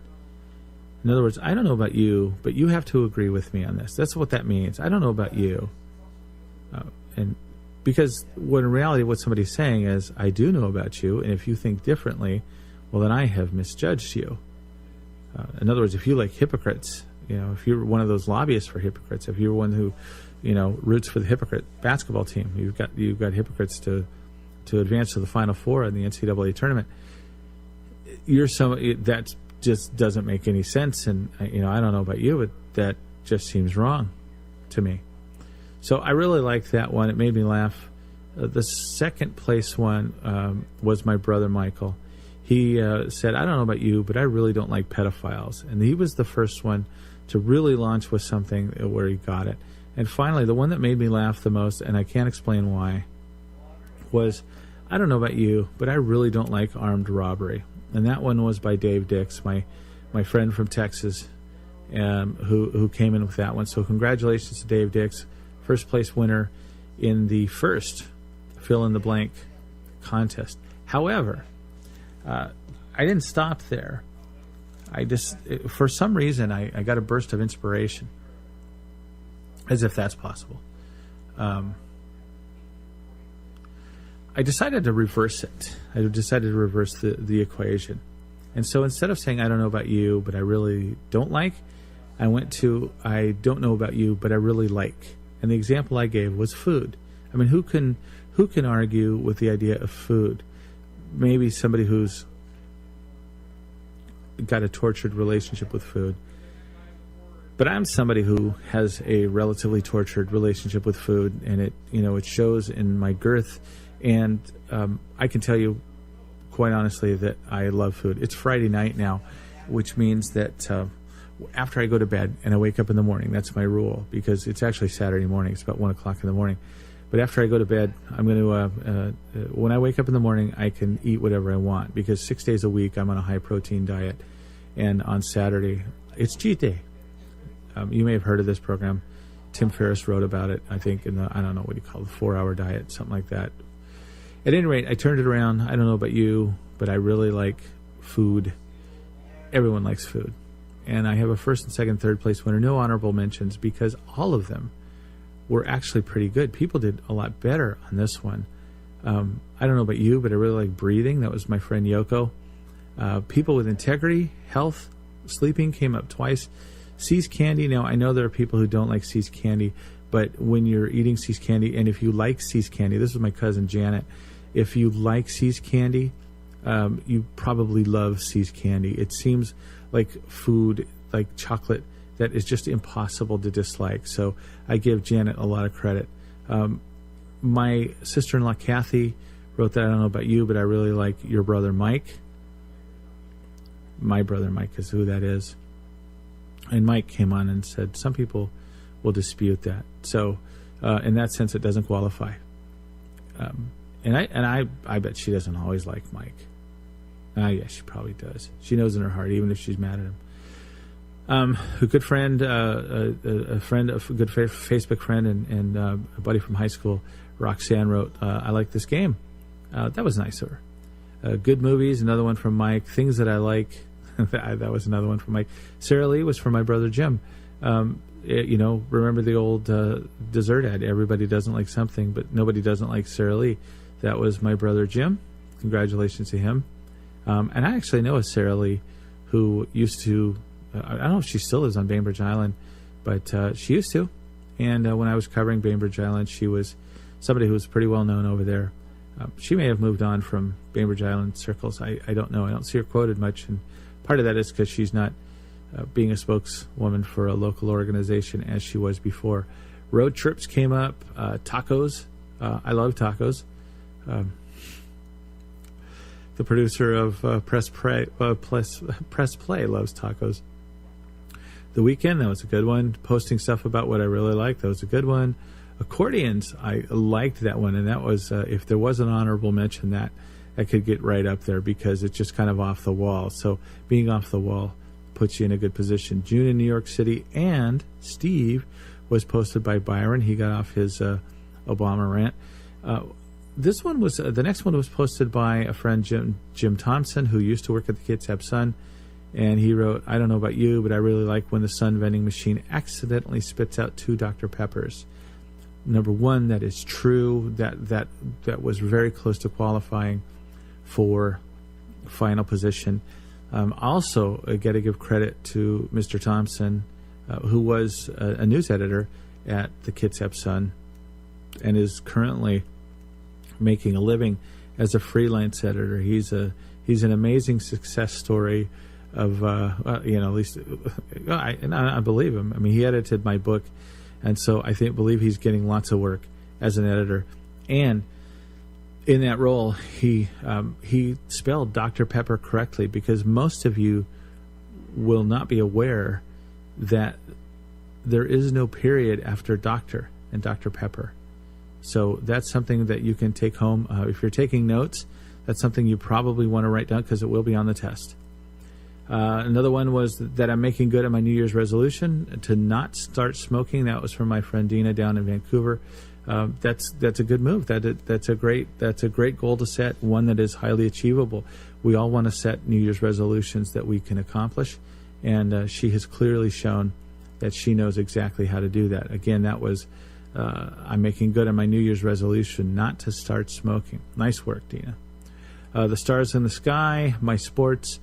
In other words, "I don't know about you, but you have to agree with me on this." That's what that means. I don't know about you. And because when in reality what somebody's saying is, "I do know about you, and if you think differently, well, then I have misjudged you." In other words, if you like hypocrites, if you're one of those lobbyists for hypocrites, if you're one who, roots for the hypocrite basketball team, you've got hypocrites to advance to the Final Four in the NCAA tournament. That just doesn't make any sense, and I don't know about you, but that just seems wrong to me. So I really liked that one. It made me laugh. The second place one was my brother Michael. He said, "I don't know about you, but I really don't like pedophiles." And he was the first one to really launch with something where he got it. And finally, the one that made me laugh the most, and I can't explain why, was, "I don't know about you, but I really don't like armed robbery." And that one was by Dave Dix, my friend from Texas, who came in with that one. So congratulations to Dave Dix, first place winner in the first fill-in-the-blank contest. However, I didn't stop there. For some reason, I got a burst of inspiration, as if that's possible. I decided to reverse it. I decided to reverse the equation. And so instead of saying, "I don't know about you, but I really don't like," I went to, "I don't know about you, but I really like." And the example I gave was food. I mean, who can argue with the idea of food? Maybe somebody who's got a tortured relationship with food. But I'm somebody who has a relatively tortured relationship with food, and it shows in my girth. And I can tell you, quite honestly, that I love food. It's Friday night now, which means that after I go to bed and I wake up in the morning, that's my rule, because it's actually Saturday morning. It's about 1 o'clock in the morning. But after I go to bed, I'm going to, when I wake up in the morning, I can eat whatever I want, because 6 days a week I'm on a high-protein diet. And on Saturday, it's cheat day. You may have heard of this program. Tim Ferriss wrote about it, I think, in the, I don't know what you call it, the 4-hour diet, something like that. At any rate, I turned it around. I don't know about you, but I really like food. Everyone likes food. And I have a first and second, third place winner. No honorable mentions, because all of them were actually pretty good. People did a lot better on this one. I don't know about you, but I really like breathing. That was my friend Yoko. People with integrity, health, sleeping came up twice. See's Candy. Now, I know there are people who don't like See's Candy, but when you're eating See's Candy, and if you like See's Candy, this is my cousin Janet. If you like See's Candy, you probably love See's Candy. It seems like food, like chocolate, that is just impossible to dislike. So I give Janet a lot of credit. My sister-in-law Kathy wrote that, "I don't know about you, but I really like your brother Mike." My brother Mike is who that is. And Mike came on and said, "Some people will dispute that." So in that sense, it doesn't qualify. And I bet she doesn't always like Mike. Yeah, she probably does. She knows in her heart, even if she's mad at him. A good friend, a good Facebook friend, and a buddy from high school, Roxanne, wrote, "I like this game." That was nice of her. Good movies, another one from Mike. Things that I like, that was another one from Mike. Sarah Lee was from my brother Jim. Remember the old dessert ad, "Everybody doesn't like something, but nobody doesn't like Sarah Lee." That was my brother Jim. Congratulations to him. And I actually know a Sarah Lee who used to, I don't know if she still lives on Bainbridge Island, but she used to. And when I was covering Bainbridge Island, she was somebody who was pretty well known over there. She may have moved on from Bainbridge Island circles. I don't know. I don't see her quoted much, and part of that is because she's not being a spokeswoman for a local organization as she was before. Road trips came up. Tacos. I love tacos. The producer of Press Play loves tacos. The Weekend, that was a good one. Posting stuff about what I really liked, that was a good one. Accordions, I liked that one, and that was, if there was an honorable mention, that I could get right up there because it's just kind of off the wall. So being off the wall puts you in a good position. June in New York City, and Steve was posted by Byron. He got off his Obama rant. This one was the next one was posted by a friend, Jim Thompson, who used to work at the Kitsap Sun, and he wrote, "I don't know about you, but I really like when the Sun vending machine accidentally spits out 2 Dr. Peppers." Number one, that is true. That was very close to qualifying for final position. Also, I got to give credit to Mr. Thompson, who was a news editor at the Kitsap Sun and is currently making a living as a freelance editor. He's an amazing success story of at least I believe him. I mean, he edited my book, and so I believe he's getting lots of work as an editor. And in that role, he spelled Dr. Pepper correctly, because most of you will not be aware that there is no period after doctor and Dr. Pepper. So that's something that you can take home. If you're taking notes, that's something you probably want to write down because it will be on the test. Another one was that I'm making good on my New Year's resolution to not start smoking. That was from my friend Dina down in Vancouver. That's a good move. That's a great goal to set, one that is highly achievable. We all want to set New Year's resolutions that we can accomplish, and she has clearly shown that she knows exactly how to do that. Again, that was I'm making good on my New Year's resolution not to start smoking. Nice work, Dina. The stars in the sky, my sports.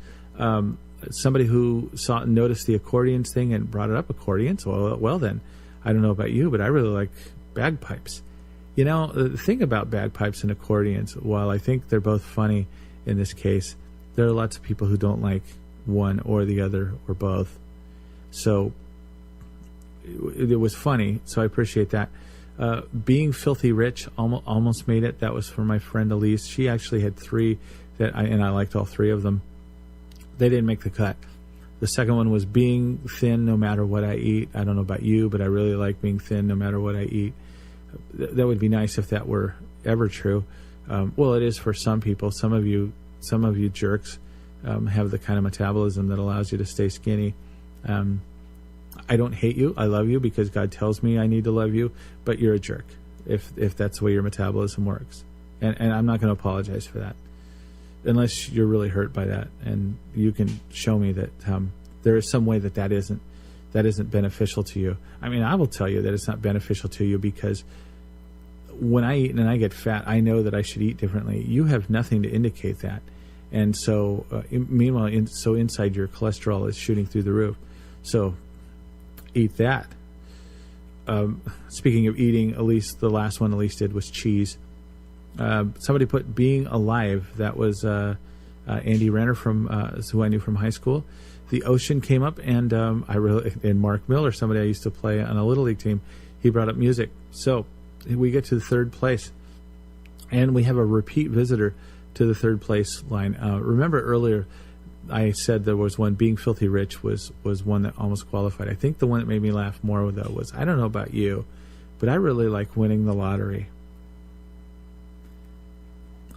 Somebody who noticed the accordions thing and brought it up, accordions. Well, then, I don't know about you, but I really like bagpipes. You know, the thing about bagpipes and accordions, while I think they're both funny in this case, there are lots of people who don't like one or the other or both. So it was funny, so I appreciate that. Being Filthy Rich almost made it. That was for my friend Elise. She actually had 3 and I liked all 3 of them. They didn't make the cut. The second one was Being Thin No Matter What I Eat. I don't know about you, but I really like being thin no matter what I eat. That would be nice if that were ever true. Well, it is for some people. Some of you jerks have the kind of metabolism that allows you to stay skinny. I don't hate you. I love you because God tells me I need to love you, but you're a jerk if that's the way your metabolism works. And I'm not going to apologize for that, unless you're really hurt by that, and you can show me that there is some way that isn't beneficial to you. I mean, I will tell you that it's not beneficial to you because when I eat and I get fat, I know that I should eat differently. You have nothing to indicate that, and so meanwhile, inside your cholesterol is shooting through the roof. So eat that. Speaking of eating, the last one Elise did was cheese. Somebody put Being Alive. That was Andy Renner who I knew from high school. The Ocean came up, and and Mark Miller, somebody I used to play on a Little League team, he brought up music. So we get to the third place, and we have a repeat visitor to the third place line. Remember earlier I said there was one, Being Filthy Rich was one that almost qualified. I think the one that made me laugh more, though, was, I don't know about you, but I really like winning the lottery.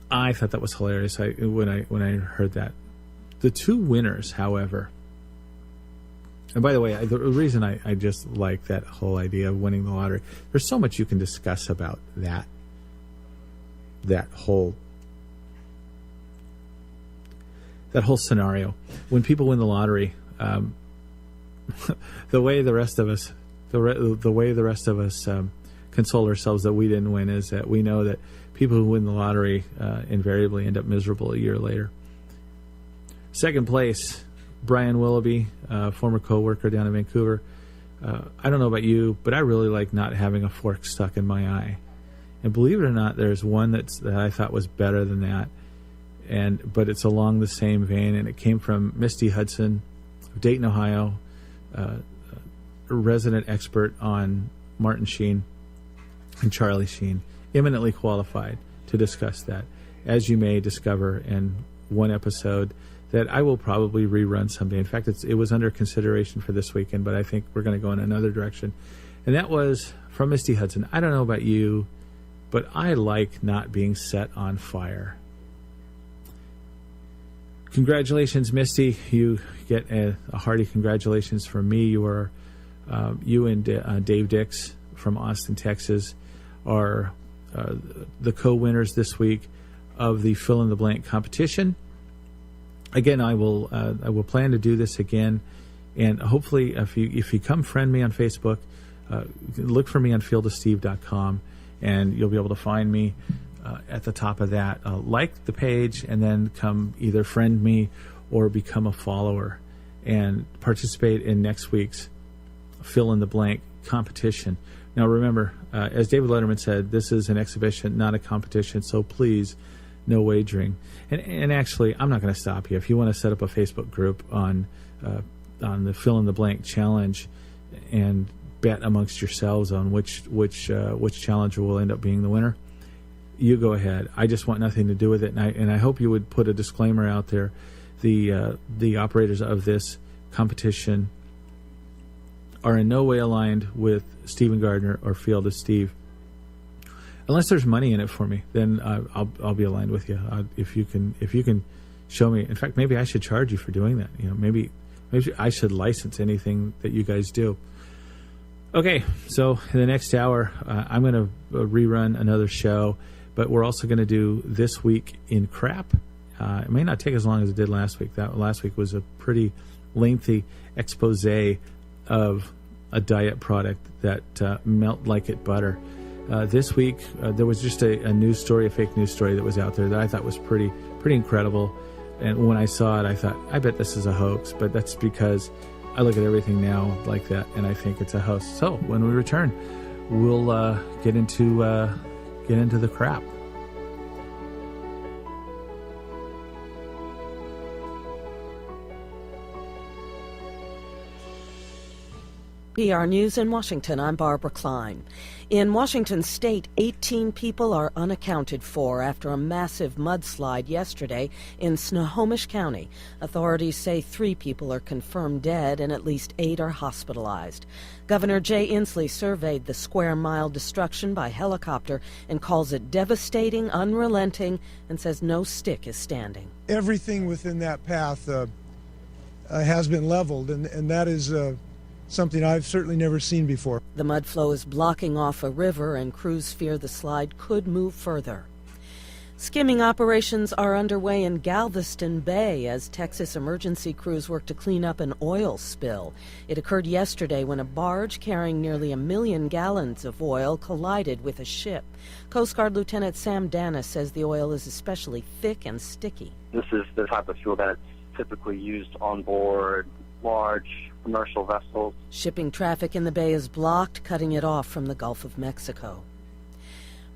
I thought that was hilarious when I heard that. The 2 winners, however, and by the way, the reason I just like that whole idea of winning the lottery, there's so much you can discuss about that whole scenario. When people win the lottery, the way the rest of us console ourselves that we didn't win is that we know that people who win the lottery invariably end up miserable a year later. Second place, Brian Willoughby, former co-worker down in Vancouver. I don't know about you, but I really like not having a fork stuck in my eye. And believe it or not, there's one that I thought was better than that, but it's along the same vein, and it came from Misty Hudson of Dayton, Ohio, a resident expert on Martin Sheen and Charlie Sheen, eminently qualified to discuss that, as you may discover in one episode that I will probably rerun someday. In fact, it was under consideration for this weekend, but I think we're going to go in another direction. And that was from Misty Hudson. I don't know about you, but I like not being set on fire. Congratulations, Misty. You get a hearty congratulations from me. You and Dave Dix from Austin, Texas, are the co-winners this week of the Fill in the Blank competition. Again, I will plan to do this again, and hopefully, if you come friend me on Facebook, look for me on fieldofsteve.com, and you'll be able to find me at the top of that. Like the page, and then come either friend me or become a follower and participate in next week's Fill in the Blank competition. Now, remember, as David Letterman said, this is an exhibition, not a competition, so please, no wagering. And actually, I'm not going to stop you. If you want to set up a Facebook group on the Fill in the Blank challenge and bet amongst yourselves on which challenger will end up being the winner, you go ahead. I just want nothing to do with it, and I hope you would put a disclaimer out there. The operators of this competition are in no way aligned with Stephen Gardner or Field of Steve. Unless there's money in it for me, then I'll be aligned with you. If you can show me. In fact, maybe I should charge you for doing that. Maybe I should license anything that you guys do. Okay, so in the next hour, I'm going to rerun another show, but we're also going to do This Week in Crap. It may not take as long as it did last week. That last week was a pretty lengthy expose of a diet product that melt like it butter. This week, there was just a news story, a fake news story that was out there that I thought was pretty incredible. And when I saw it, I thought, I bet this is a hoax. But that's because I look at everything now like that, and I think it's a hoax. So when we return, we'll get into the crap. PR News in Washington, I'm Barbara Klein. In Washington state, 18 people are unaccounted for after a massive mudslide yesterday in Snohomish County. Authorities say 3 people are confirmed dead and at least 8 are hospitalized. Governor Jay Inslee surveyed the square-mile destruction by helicopter and calls it devastating, unrelenting, and says no stick is standing. Everything within that path has been leveled, and that is something I've certainly never seen before. The mud flow is blocking off a river, and crews fear the slide could move further. Skimming operations are underway in Galveston Bay as Texas emergency crews work to clean up an oil spill. It occurred yesterday when a barge carrying nearly 1 million gallons of oil collided with a ship. Coast Guard Lieutenant Sam Danis says the oil is especially thick and sticky. This is the type of fuel that's typically used on board large commercial vessels. Shipping traffic in the bay is blocked, cutting it off from the Gulf of Mexico.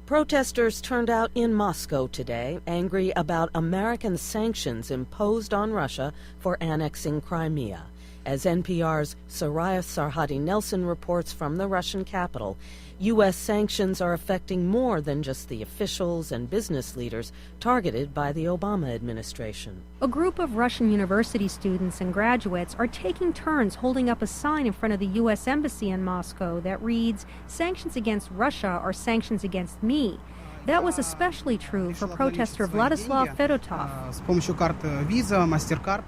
Protesters turned out in Moscow today, angry about American sanctions imposed on Russia for annexing Crimea. As NPR's Soraya Sarhadi-Nelson reports from the Russian capital, U.S. sanctions are affecting more than just the officials and business leaders targeted by the Obama administration. A group of Russian university students and graduates are taking turns holding up a sign in front of the U.S. Embassy in Moscow that reads, "Sanctions against Russia are sanctions against me." That was especially true for protester Vladislav Fedotov.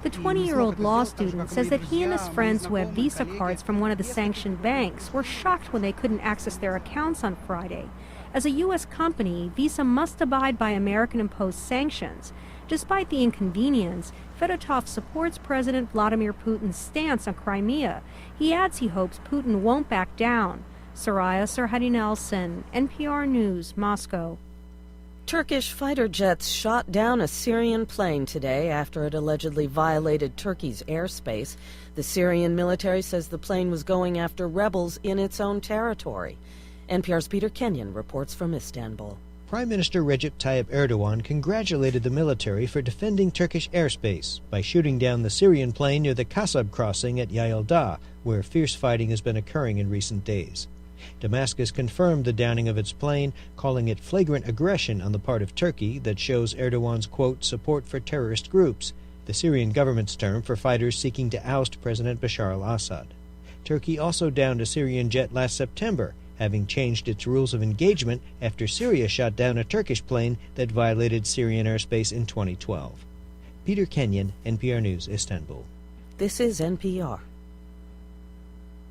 The 20-year-old law student says that he and his friends who have Visa cards from one of the sanctioned banks were shocked when they couldn't access their accounts on Friday. As a U.S. company, Visa must abide by American-imposed sanctions. Despite the inconvenience, Fedotov supports President Vladimir Putin's stance on Crimea. He adds he hopes Putin won't back down. Soraya Sarhadi-Nelson, NPR News, Moscow. Turkish fighter jets shot down a Syrian plane today after it allegedly violated Turkey's airspace. The Syrian military says the plane was going after rebels in its own territory. NPR's Peter Kenyon reports from Istanbul. Prime Minister Recep Tayyip Erdogan congratulated the military for defending Turkish airspace by shooting down the Syrian plane near the Kasab crossing at Yayilda, where fierce fighting has been occurring in recent days. Damascus confirmed the downing of its plane, calling it flagrant aggression on the part of Turkey that shows Erdogan's, quote, support for terrorist groups, the Syrian government's term for fighters seeking to oust President Bashar al-Assad. Turkey also downed a Syrian jet last September, having changed its rules of engagement after Syria shot down a Turkish plane that violated Syrian airspace in 2012. Peter Kenyon, NPR News, Istanbul. This is NPR.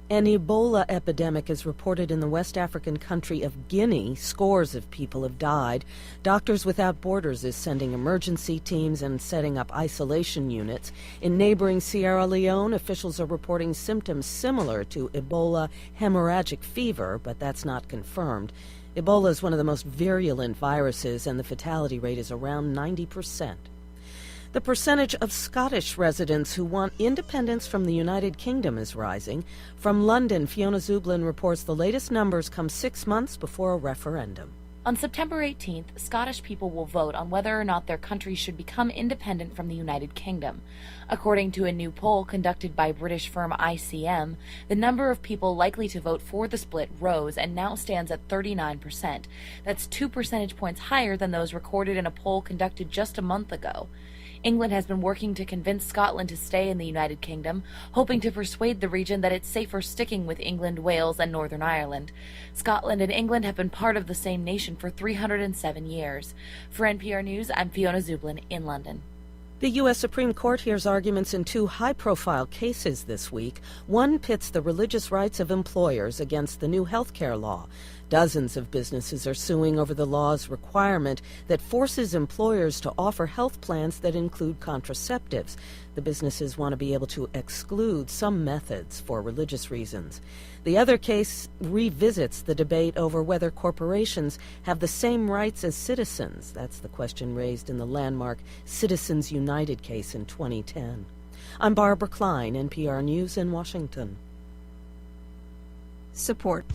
An Ebola epidemic is reported in the West African country of Guinea. Scores of people have died. Doctors Without Borders is sending emergency teams and setting up isolation units. In neighboring Sierra Leone, officials are reporting symptoms similar to Ebola hemorrhagic fever, but that's not confirmed. Ebola is one of the most virulent viruses, and the fatality rate is around 90%. The percentage of Scottish residents who want independence from the United Kingdom is rising. From London, Fiona Zublin reports the latest numbers come 6 months before a referendum. On September 18th, Scottish people will vote on whether or not their country should become independent from the United Kingdom. According to a new poll conducted by British firm ICM, the number of people likely to vote for the split rose and now stands at 39%. That's 2 percentage points higher than those recorded in a poll conducted just a month ago. England has been working to convince Scotland to stay in the United Kingdom, hoping to persuade the region that it's safer sticking with England, Wales, and Northern Ireland. Scotland and England have been part of the same nation for 307 years. For NPR News, I'm Fiona Zublin in London. The U.S. Supreme Court hears arguments in 2 high-profile cases this week. One pits the religious rights of employers against the new health care law. Dozens of businesses are suing over the law's requirement that forces employers to offer health plans that include contraceptives. The businesses want to be able to exclude some methods for religious reasons. The other case revisits the debate over whether corporations have the same rights as citizens. That's the question raised in the landmark Citizens United case in 2010. I'm Barbara Klein, NPR News in Washington. Support.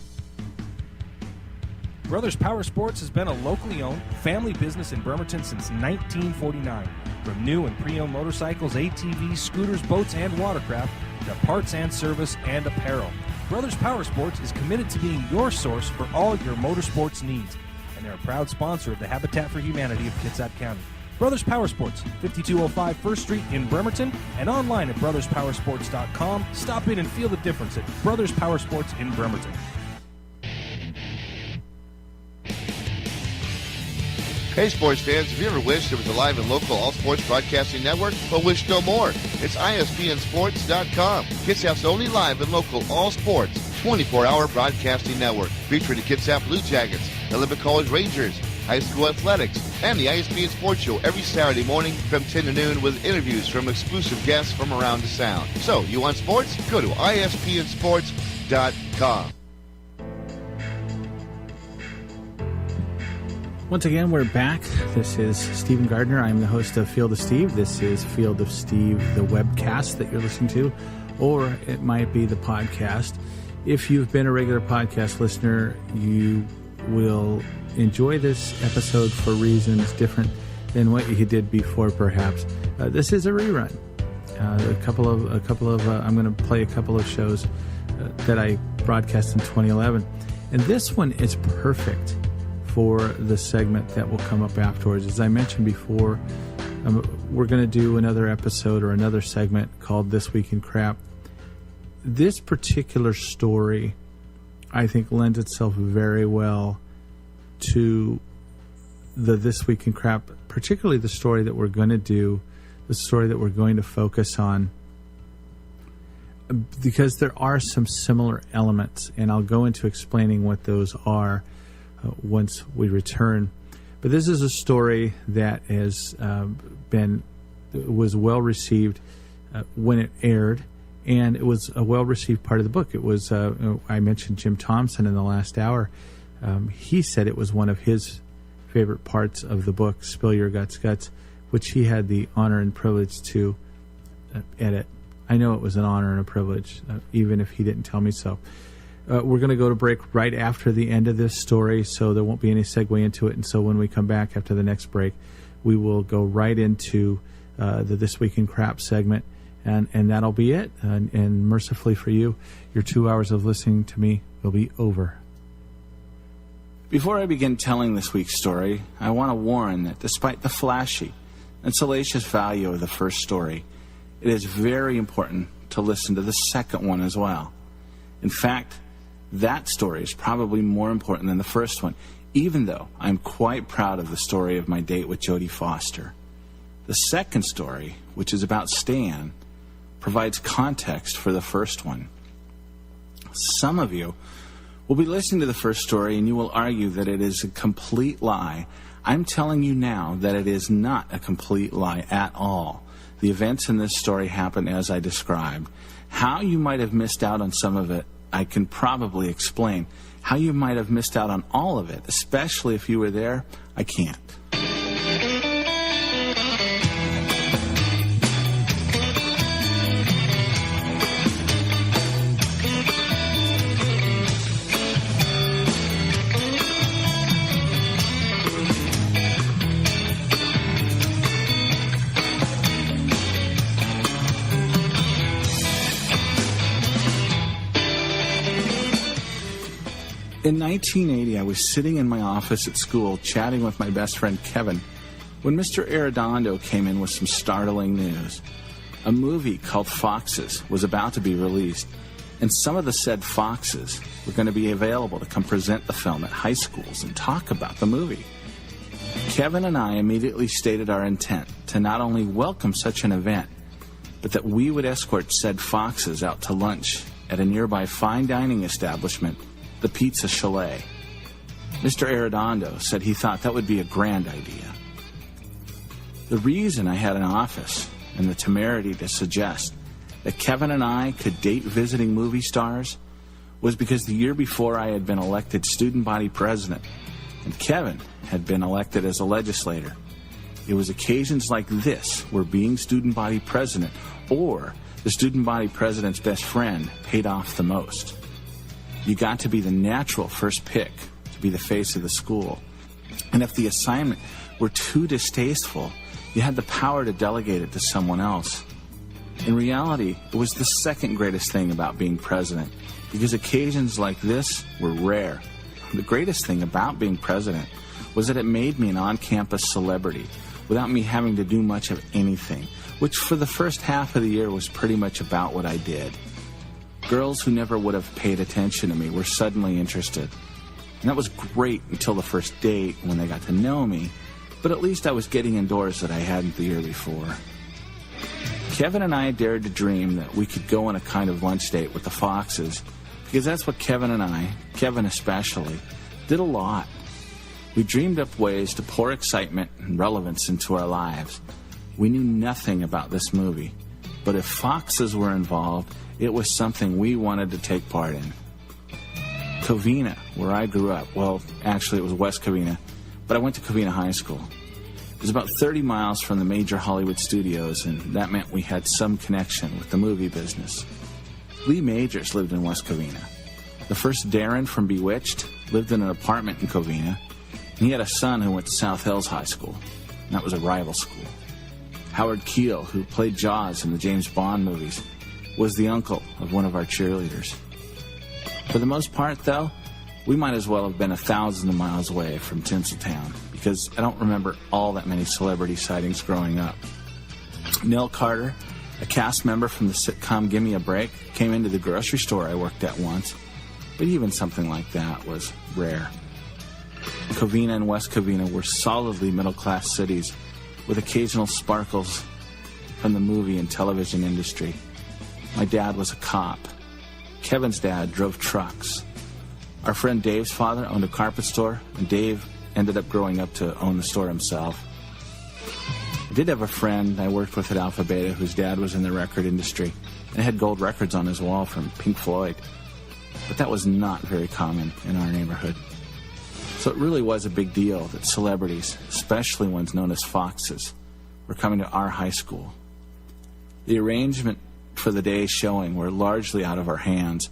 Brothers Power Sports has been a locally owned family business in Bremerton since 1949. From new and pre-owned motorcycles, ATVs, scooters, boats, and watercraft, to parts and service and apparel, Brothers Power Sports is committed to being your source for all your motorsports needs. And they're a proud sponsor of the Habitat for Humanity of Kitsap County. Brothers Power Sports, 5205 First Street in Bremerton, and online at brotherspowersports.com. Stop in and feel the difference at Brothers Power Sports in Bremerton. Hey sports fans, have you ever wished there was a live and local all-sports broadcasting network? Well, wish no more. It's ISBNsports.com, Kitsap's only live and local all-sports 24-hour broadcasting network, featuring the Kitsap Blue Jackets, the Olympic College Rangers, high school athletics, and the ISBN Sports Show every Saturday morning from 10 to noon with interviews from exclusive guests from around the Sound. So, you want sports? Go to ISBNsports.com. Once again, we're back. This is Stephen Gardner. I'm the host of Field of Steve. This is Field of Steve, the webcast that you're listening to, or it might be the podcast. If you've been a regular podcast listener, you will enjoy this episode for reasons different than what you did before, perhaps. This is a rerun. I'm going to play a couple of shows that I broadcast in 2011, and this one is perfect for the segment that will come up afterwards. As I mentioned before, we're going to do another episode or another segment called This Week in Crap. This particular story, I think, lends itself very well to the This Week in Crap, particularly the story that we're going to do, the story that we're going to focus on, because there are some similar elements, and I'll go into explaining what those are once we return. But this is a story that has was well received when it aired, and it was a well received part of the book. It was I mentioned Jim Thompson in the last hour. He said it was one of his favorite parts of the book, Spill Your Guts, which he had the honor and privilege to edit. I know it was an honor and a privilege, even if he didn't tell me so. We're going to go to break right after the end of this story, so there won't be any segue into it. And so when we come back after the next break, we will go right into the This Week in Crap segment, and that'll be it. And mercifully for you, your 2 hours of listening to me will be over. Before I begin telling this week's story, I want to warn that despite the flashy and salacious value of the first story, it is very important to listen to the second one as well. In fact, that story is probably more important than the first one, even though I'm quite proud of the story of my date with Jodie Foster. The second story, which is about Stan, provides context for the first one. Some of you will be listening to the first story and you will argue that it is a complete lie. I'm telling you now that it is not a complete lie at all. The events in this story happen as I described. How you might have missed out on some of it, I can probably explain. How you might have missed out on all of it, especially if you were there, I can't. In 1980, I was sitting in my office at school chatting with my best friend Kevin when Mr. Arredondo came in with some startling news. A movie called Foxes was about to be released, and some of the said Foxes were going to be available to come present the film at high schools and talk about the movie. Kevin and I immediately stated our intent to not only welcome such an event, but that we would escort said Foxes out to lunch at a nearby fine dining establishment, the Pizza Chalet. Mr. Arredondo said he thought that would be a grand idea. The reason I had an office and the temerity to suggest that Kevin and I could date visiting movie stars was because the year before I had been elected student body president, and Kevin had been elected as a legislator. It was occasions like this where being student body president or the student body president's best friend paid off the most. You got to be the natural first pick to be the face of the school. And if the assignment were too distasteful, you had the power to delegate it to someone else. In reality, it was the second greatest thing about being president, because occasions like this were rare. The greatest thing about being president was that it made me an on-campus celebrity without me having to do much of anything, which for the first half of the year was pretty much about what I did. Girls who never would have paid attention to me were suddenly interested. And that was great until the first date when they got to know me, but at least I was getting indoors that I hadn't the year before. Kevin and I dared to dream that we could go on a kind of lunch date with the Foxes, because that's what Kevin and I, Kevin especially, did a lot. We dreamed up ways to pour excitement and relevance into our lives. We knew nothing about this movie, but if Foxes were involved, it was something we wanted to take part in. Covina, where I grew up, well, actually it was West Covina, but I went to Covina High School. It was about 30 miles from the major Hollywood studios, and that meant we had some connection with the movie business. Lee Majors lived in West Covina. The first Darren from Bewitched lived in an apartment in Covina, and he had a son who went to South Hills High School, and that was a rival school. Howard Keel, who played Jaws in the James Bond movies, was the uncle of one of our cheerleaders. For the most part, though, we might as well have been 1,000 miles away from Tinseltown, because I don't remember all that many celebrity sightings growing up. Nell Carter, a cast member from the sitcom Gimme a Break, came into the grocery store I worked at once, but even something like that was rare. Covina and West Covina were solidly middle-class cities with occasional sparkles from the movie and television industry. My dad was a cop. Kevin's dad drove trucks. Our friend Dave's father owned a carpet store, and Dave ended up growing up to own the store himself. I did have a friend I worked with at Alpha Beta whose dad was in the record industry and had gold records on his wall from Pink Floyd. But that was not very common in our neighborhood. So it really was a big deal that celebrities, especially ones known as Foxes, were coming to our high school. The arrangement for the day's showing were largely out of our hands,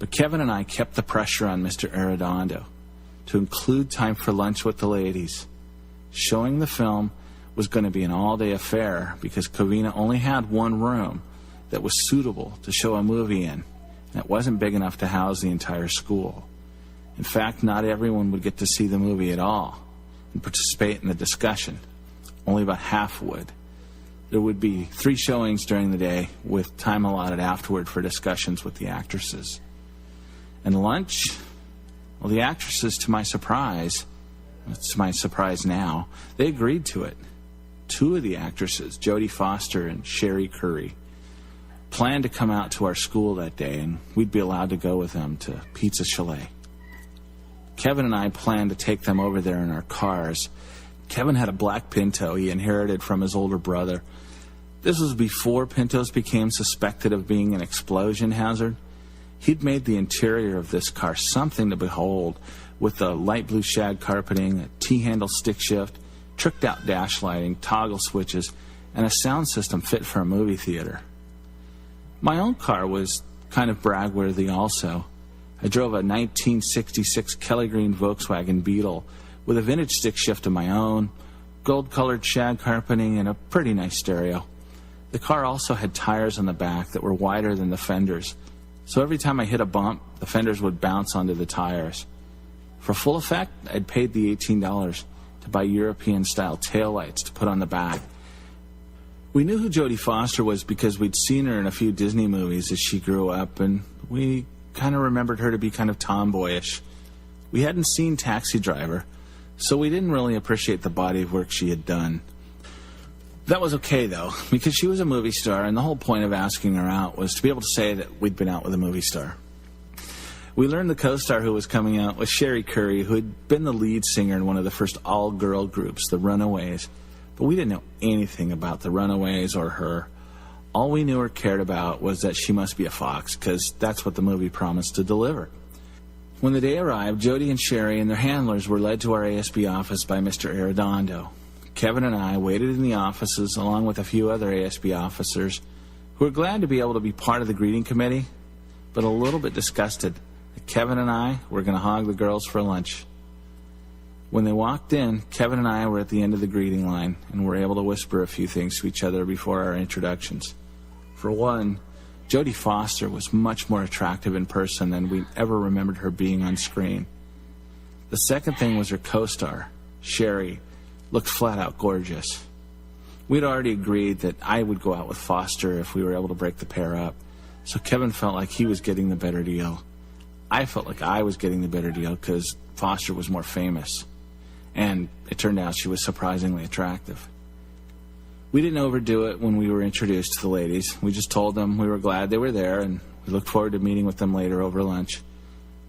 But Kevin and I kept the pressure on Mr. Arredondo to include time for lunch with the ladies. Showing the film was going to be an all-day affair because Covina only had one room that was suitable to show a movie in, and it wasn't big enough to house the entire school. In fact, not everyone would get to see the movie at all and participate in the discussion. Only about half would. There would be 3 showings during the day with time allotted afterward for discussions with the actresses. And lunch? Well, the actresses, to my surprise now, they agreed to it. 2 of the actresses, Jodie Foster and Sherry Curry, planned to come out to our school that day, and we'd be allowed to go with them to Pizza Chalet. Kevin and I planned to take them over there in our cars. Kevin had a black Pinto he inherited from his older brother. This was before Pintos became suspected of being an explosion hazard. He'd made the interior of this car something to behold, with the light blue shag carpeting, a T-handle stick shift, tricked-out dash lighting, toggle switches, and a sound system fit for a movie theater. My own car was kind of brag-worthy also. I drove a 1966 Kelly Green Volkswagen Beetle with a vintage stick shift of my own, gold-colored shag carpeting, and a pretty nice stereo. The car also had tires on the back that were wider than the fenders, so every time I hit a bump, the fenders would bounce onto the tires. For full effect, I'd paid the $18 to buy European-style taillights to put on the back. We knew who Jodie Foster was because we'd seen her in a few Disney movies as she grew up, and we kind of remembered her to be kind of tomboyish. We hadn't seen Taxi Driver, so we didn't really appreciate the body of work she had done. That was okay, though, because she was a movie star, and the whole point of asking her out was to be able to say that we'd been out with a movie star. We learned the co-star who was coming out was Sherry Curry, who had been the lead singer in one of the first all-girl groups, the Runaways. But we didn't know anything about the Runaways or her. All we knew or cared about was that she must be a fox, because that's what the movie promised to deliver. When the day arrived, Jodie and Sherry and their handlers were led to our ASB office by Mr. Arredondo. Kevin and I waited in the offices along with a few other ASB officers who were glad to be able to be part of the greeting committee, but a little bit disgusted that Kevin and I were going to hog the girls for lunch. When they walked in, Kevin and I were at the end of the greeting line and were able to whisper a few things to each other before our introductions. For one, Jodie Foster was much more attractive in person than we ever remembered her being on screen. The second thing was her co-star, Sherry, looked flat-out gorgeous. We'd already agreed that I would go out with Foster if we were able to break the pair up, so Kevin felt like he was getting the better deal. I felt like I was getting the better deal because Foster was more famous, and it turned out she was surprisingly attractive. We didn't overdo it when we were introduced to the ladies. We just told them we were glad they were there, and we looked forward to meeting with them later over lunch.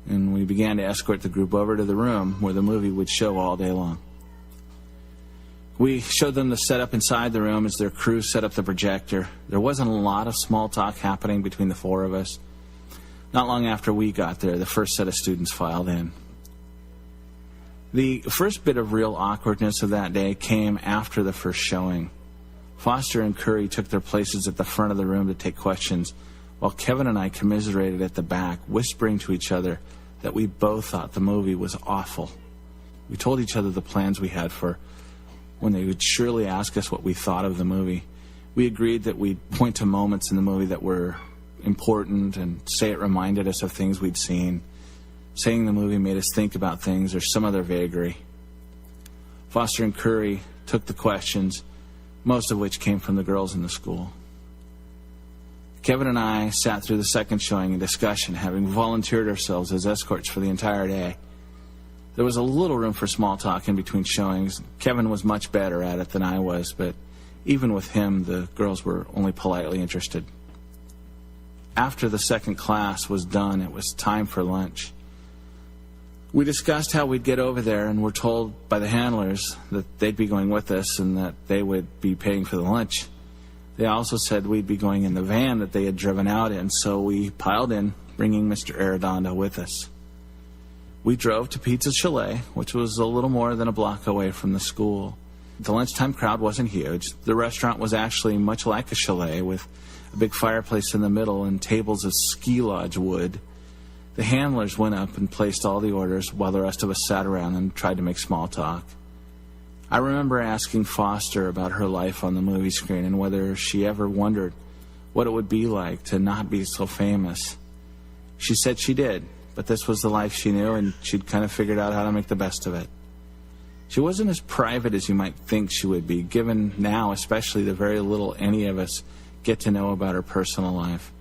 And we began to escort the group over to the room where the movie would show all day long. We showed them the setup inside the room as their crew set up the projector. There wasn't a lot of small talk happening between the 4 of us. Not long after we got there, the first set of students filed in. The first bit of real awkwardness of that day came after the first showing. Foster and Curry took their places at the front of the room to take questions, while Kevin and I commiserated at the back, whispering to each other that we both thought the movie was awful. We told each other the plans we had for when they would surely ask us what we thought of the movie. We agreed that we'd point to moments in the movie that were important and say it reminded us of things we'd seen, saying the movie made us think about things or some other vagary. Foster and Curry took the questions, most of which came from the girls in the school. Kevin and I sat through the second showing in discussion, having volunteered ourselves as escorts for the entire day. There was a little room for small talk in between showings. Kevin was much better at it than I was, but even with him, the girls were only politely interested. After the second class was done, it was time for lunch. We discussed how we'd get over there and were told by the handlers that they'd be going with us and that they would be paying for the lunch. They also said we'd be going in the van that they had driven out in, so we piled in, bringing Mr. Arredondo with us. We drove to Pizza Chalet, which was a little more than a block away from the school. The lunchtime crowd wasn't huge. The restaurant was actually much like a chalet, with a big fireplace in the middle and tables of ski lodge wood. The handlers went up and placed all the orders while the rest of us sat around and tried to make small talk. I remember asking Foster about her life on the movie screen and whether she ever wondered what it would be like to not be so famous. She said she did, but this was the life she knew, and she'd kind of figured out how to make the best of it. She wasn't as private as you might think she would be, given now especially the very little any of us get to know about her personal life.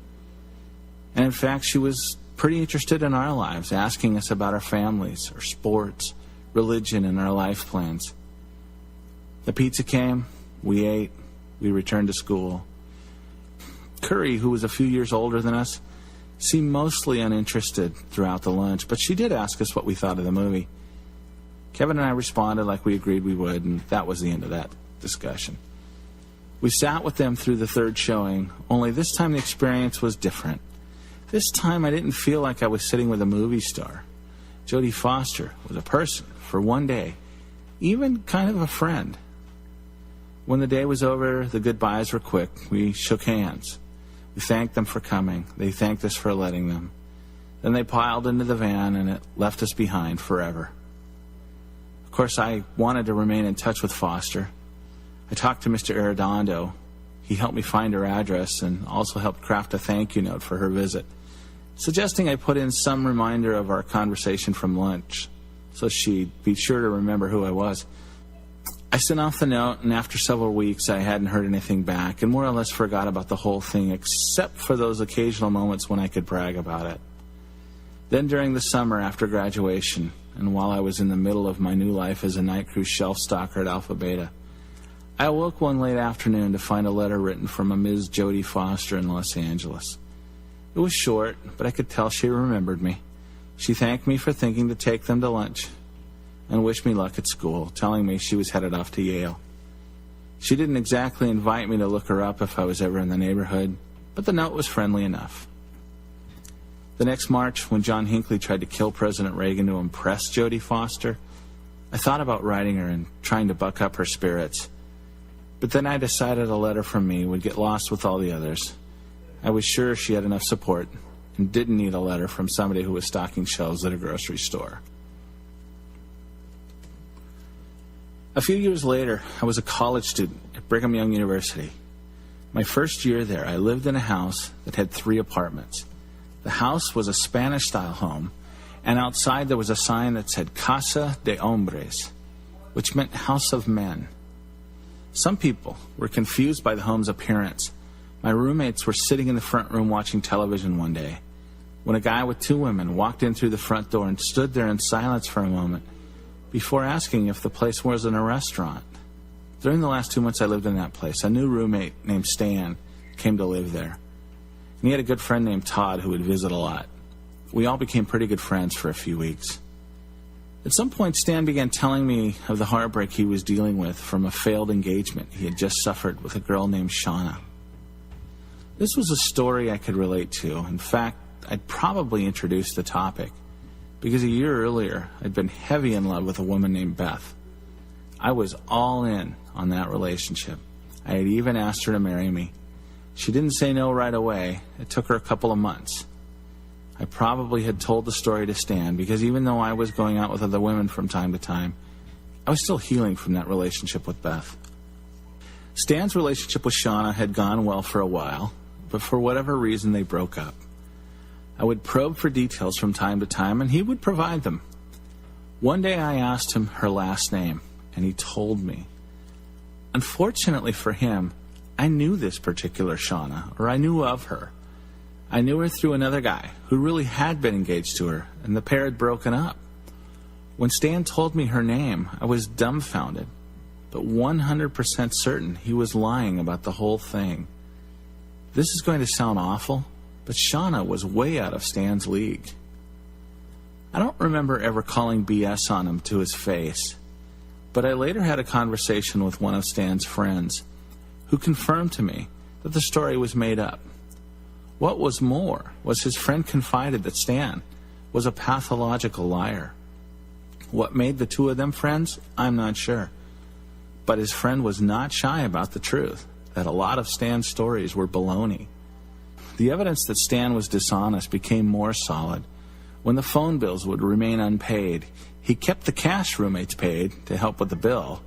And in fact, she was pretty interested in our lives, asking us about our families, our sports, religion, and our life plans. The pizza came, we ate, we returned to school. Curry, who was a few years older than us, seemed mostly uninterested throughout the lunch, but she did ask us what we thought of the movie. Kevin and I responded like we agreed we would, and that was the end of that discussion. We sat with them through the third showing, only this time the experience was different. This time I didn't feel like I was sitting with a movie star. Jodie Foster was a person for one day, even kind of a friend. When the day was over, the goodbyes were quick. We shook hands. We thanked them for coming. They thanked us for letting them. Then they piled into the van, and it left us behind forever. Of course, I wanted to remain in touch with Foster. I talked to Mr. Arredondo. He helped me find her address and also helped craft a thank you note for her visit, suggesting I put in some reminder of our conversation from lunch so she'd be sure to remember who I was. I sent off the note, and after several weeks, I hadn't heard anything back and more or less forgot about the whole thing, except for those occasional moments when I could brag about it. Then during the summer after graduation, and while I was in the middle of my new life as a night crew shelf stalker at Alpha Beta, I awoke one late afternoon to find a letter written from a Ms. Jodie Foster in Los Angeles. It was short, but I could tell she remembered me. She thanked me for thinking to take them to lunch and wished me luck at school, telling me she was headed off to Yale. She didn't exactly invite me to look her up if I was ever in the neighborhood, but the note was friendly enough. The next March, when John Hinckley tried to kill President Reagan to impress Jodie Foster, I thought about writing her and trying to buck up her spirits. But then I decided a letter from me would get lost with all the others. I was sure she had enough support and didn't need a letter from somebody who was stocking shelves at a grocery store. A few years later, I was a college student at Brigham Young University. My first year there, I lived in a house that had 3 apartments. The house was a Spanish-style home, and outside there was a sign that said Casa de Hombres, which meant House of Men. Some people were confused by the home's appearance. My roommates were sitting in the front room watching television one day when a guy with 2 women walked in through the front door and stood there in silence for a moment before asking if the place wasn't a restaurant. During the last 2 months I lived in that place, a new roommate named Stan came to live there. And he had a good friend named Todd who would visit a lot. We all became pretty good friends for a few weeks. At some point, Stan began telling me of the heartbreak he was dealing with from a failed engagement he had just suffered with a girl named Shauna. This was a story I could relate to. In fact, I'd probably introduced the topic, because a year earlier, I'd been heavy in love with a woman named Beth. I was all in on that relationship. I had even asked her to marry me. She didn't say no right away. It took her a couple of months. I probably had told the story to Stan, because even though I was going out with other women from time to time, I was still healing from that relationship with Beth. Stan's relationship with Shauna had gone well for a while, but for whatever reason they broke up. I would probe for details from time to time, and he would provide them. One day I asked him her last name, and he told me. Unfortunately for him, I knew this particular Shauna, or I knew of her. I knew her through another guy who really had been engaged to her, and the pair had broken up. When Stan told me her name, I was dumbfounded, but 100% certain he was lying about the whole thing. This is going to sound awful, but Shauna was way out of Stan's league. I don't remember ever calling BS on him to his face, but I later had a conversation with one of Stan's friends who confirmed to me that the story was made up. What was more was his friend confided that Stan was a pathological liar. What made the two of them friends, I'm not sure. But his friend was not shy about the truth, that a lot of Stan's stories were baloney. The evidence that Stan was dishonest became more solid When the phone bills would remain unpaid, he kept the cash roommates paid to help with the bill,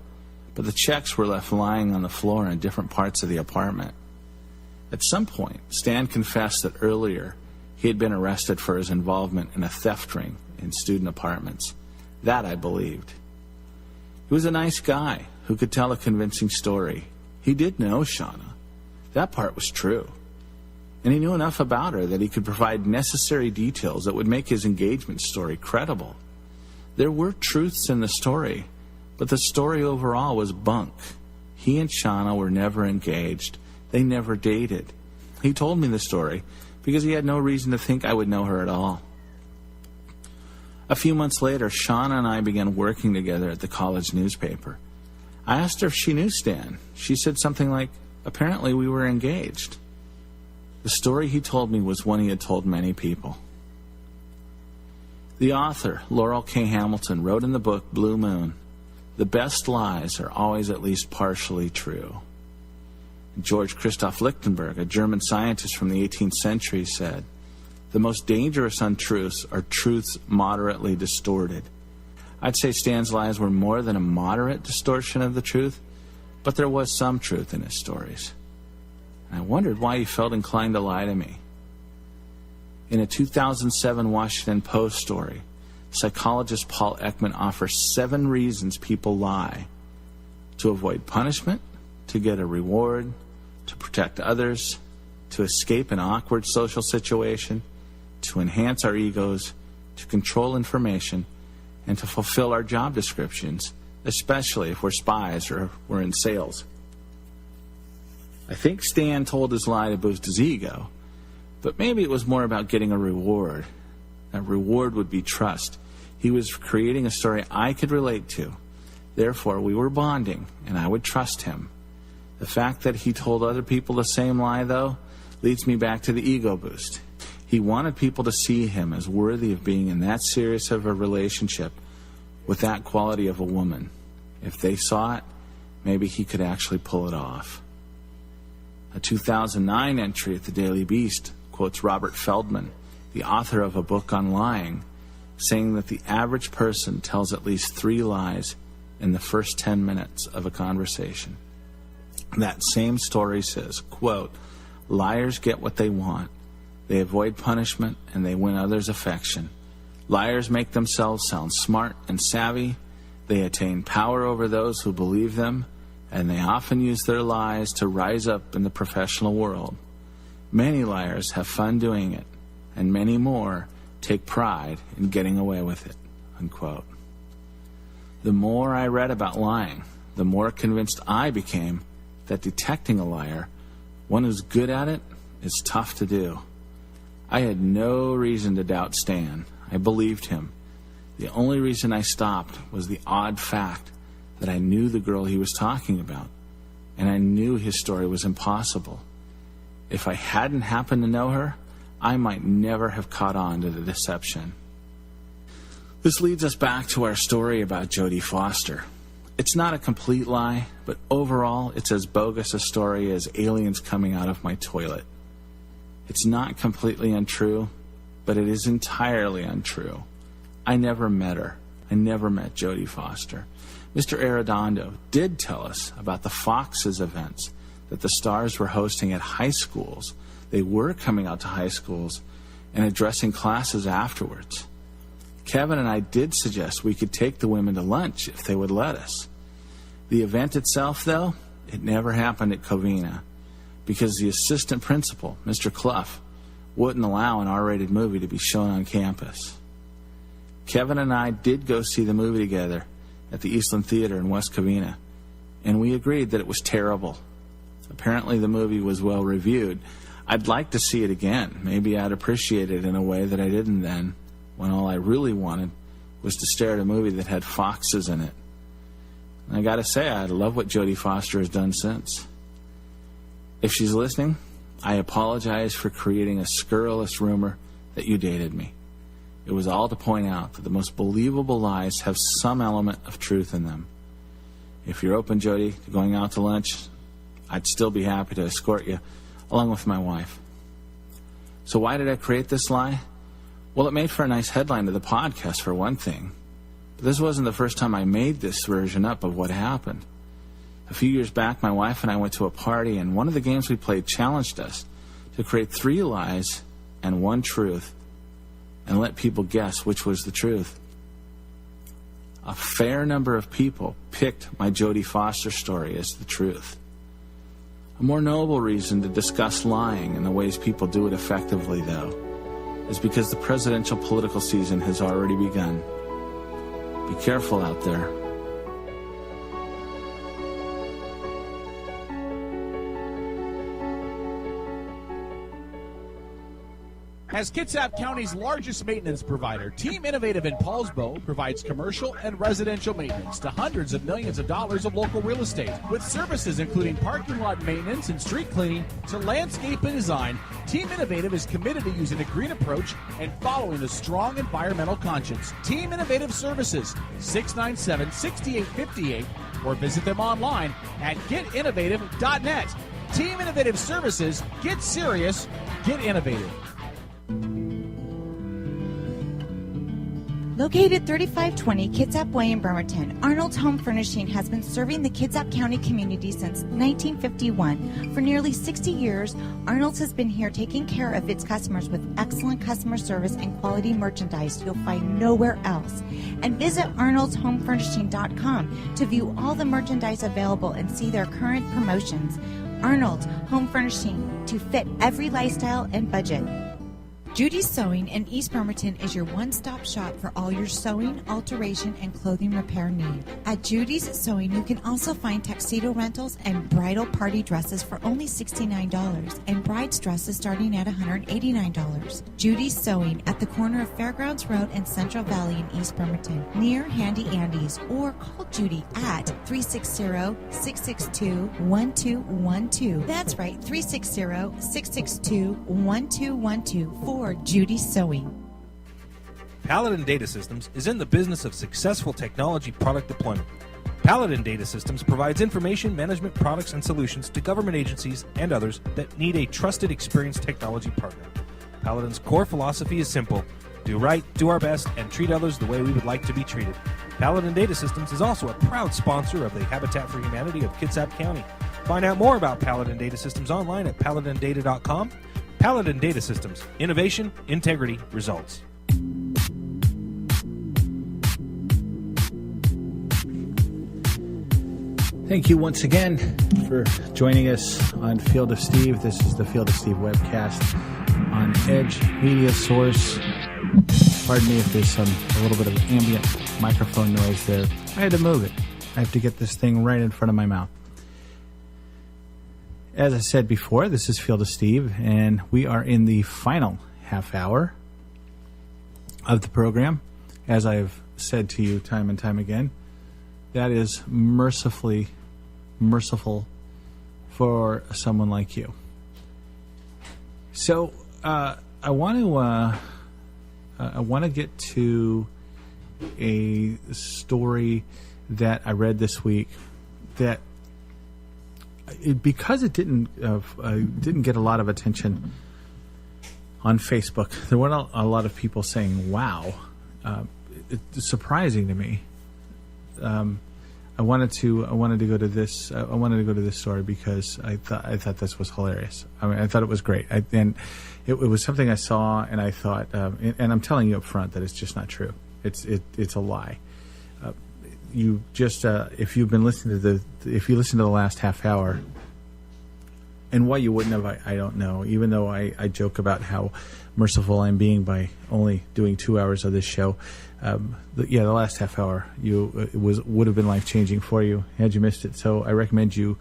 but the checks were left lying on the floor in different parts of the apartment. At some point, Stan confessed that earlier he had been arrested for his involvement in a theft ring in student apartments. That I believed. He was a nice guy who could tell a convincing story. He did know Shauna. That part was true. And he knew enough about her that he could provide necessary details that would make his engagement story credible. There were truths in the story, but the story overall was bunk. He and Shauna were never engaged. They never dated. He told me the story because he had no reason to think I would know her at all. A few months later, Shauna and I began working together at the college newspaper. I asked her if she knew Stan. She said something like, apparently we were engaged. The story he told me was one he had told many people. The author, Laurel K. Hamilton, wrote in the book Blue Moon, "The best lies are always at least partially true." George Christoph Lichtenberg, a German scientist from the 18th century, said, "The most dangerous untruths are truths moderately distorted." I'd say Stan's lies were more than a moderate distortion of the truth, but there was some truth in his stories. And I wondered why he felt inclined to lie to me. In a 2007 Washington Post story, psychologist Paul Ekman offers 7 reasons people lie: to avoid punishment, to get a reward, to protect others, to escape an awkward social situation, to enhance our egos, to control information, and to fulfill our job descriptions, especially if we're spies or we're in sales. I think Stan told his lie to boost his ego, but maybe it was more about getting a reward. That reward would be trust. He was creating a story I could relate to. Therefore, we were bonding, and I would trust him. The fact that he told other people the same lie, though, leads me back to the ego boost. He wanted people to see him as worthy of being in that serious of a relationship with that quality of a woman. If they saw it, maybe he could actually pull it off. A 2009 entry at the Daily Beast quotes Robert Feldman, the author of a book on lying, saying that the average person tells at least 3 lies in the first 10 minutes of a conversation. That same story says, quote, "Liars get what they want. They avoid punishment and they win others' affection. Liars make themselves sound smart and savvy. They attain power over those who believe them, and they often use their lies to rise up in the professional world. Many liars have fun doing it, and many more take pride in getting away with it." Unquote. The more I read about lying, the more convinced I became that detecting a liar, one who's good at it, is tough to do. I had no reason to doubt Stan. I believed him. The only reason I stopped was the odd fact that I knew the girl he was talking about, and I knew his story was impossible. If I hadn't happened to know her, I might never have caught on to the deception. This leads us back to our story about Jodie Foster. It's not a complete lie, but overall it's as bogus a story as aliens coming out of my toilet. It's not completely untrue, but it is entirely untrue. I never met her. I never met Jodie Foster. Mr. Arredondo did tell us about the Foxes events that the stars were hosting at high schools. They were coming out to high schools and addressing classes afterwards. Kevin and I did suggest we could take the women to lunch if they would let us. The event itself, though, it never happened at Covina because the assistant principal, Mr. Clough, wouldn't allow an R-rated movie to be shown on campus. Kevin and I did go see the movie together at the Eastland Theater in West Covina, and we agreed that it was terrible. Apparently the movie was well reviewed. I'd like to see it again. Maybe I'd appreciate it in a way that I didn't then, when all I really wanted was to stare at a movie that had foxes in it. And I gotta say, I love what Jodie Foster has done since. If she's listening, I apologize for creating a scurrilous rumor that you dated me. It was all to point out that the most believable lies have some element of truth in them. If you're open, Jodie, to going out to lunch, I'd still be happy to escort you, along with my wife. So why did I create this lie? Well, it made for a nice headline to the podcast, for one thing. But this wasn't the first time I made this version up of what happened. A few years back, my wife and I went to a party, and one of the games we played challenged us to create 3 lies and 1 truth, and let people guess which was the truth. A fair number of people picked my Jodie Foster story as the truth. A more noble reason to discuss lying and the ways people do it effectively, though, is because the presidential political season has already begun. Be careful out there. As Kitsap County's largest maintenance provider, Team Innovative in Paulsbo provides commercial and residential maintenance to hundreds of millions of dollars of local real estate. With services including parking lot maintenance and street cleaning to landscape and design, Team Innovative is committed to using a green approach and following a strong environmental conscience. Team Innovative Services, 697-6858, or visit them online at getinnovative.net. Team Innovative Services, get serious, get innovative. Located 3520 Kitsap Way in Bremerton, Arnold's Home Furnishing has been serving the Kitsap County community since 1951. For nearly 60 years, Arnold's has been here taking care of its customers with excellent customer service and quality merchandise you'll find nowhere else. And visit arnoldshomefurnishing.com to view all the merchandise available and see their current promotions. Arnold's Home Furnishing, to fit every lifestyle and budget. Judy's Sewing in East Bremerton is your one-stop shop for all your sewing, alteration, and clothing repair needs. At Judy's Sewing, you can also find tuxedo rentals and bridal party dresses for only $69 and bride's dresses starting at $189. Judy's Sewing at the corner of Fairgrounds Road and Central Valley in East Bremerton, near Handy Andy's, or call Judy at 360-662-1212. That's right, 360-662-1212 for Judy Sewing. Paladin Data Systems is in the business of successful technology product deployment. Paladin Data Systems provides information management products and solutions to government agencies and others that need a trusted, experienced technology partner. Paladin's core philosophy is simple: do right, do our best, and treat others the way we would like to be treated. Paladin Data Systems is also a proud sponsor of the Habitat for Humanity of Kitsap County. Find out more about Paladin Data Systems online at paladindata.com. Paladin Data Systems. Innovation, integrity, results. Thank you once again for joining us on Field of Steve. This is the Field of Steve webcast on Edge Media Source. Pardon me if there's a little bit of ambient microphone noise there. I had to move it. I have to get this thing right in front of my mouth. As I said before, this is Field of Steve, and we are in the final half hour of the program. As I've said to you time and time again, that is merciful for someone like you. So I want to get to a story that I read this week that, because it didn't get a lot of attention on Facebook, there weren't a lot of people saying, "Wow," it's surprising to me. I wanted to go to this. I wanted to go to this story because I thought this was hilarious. I mean, I thought it was great. And it was something I saw, and I thought, and I'm telling you up front that it's just not true. It's a lie. You just if you listen to the last half hour, and why you wouldn't have, I don't know. Even though I joke about how merciful I'm being by only doing 2 hours of this show, the last half hour would have been life-changing for you had you missed it. So I recommend you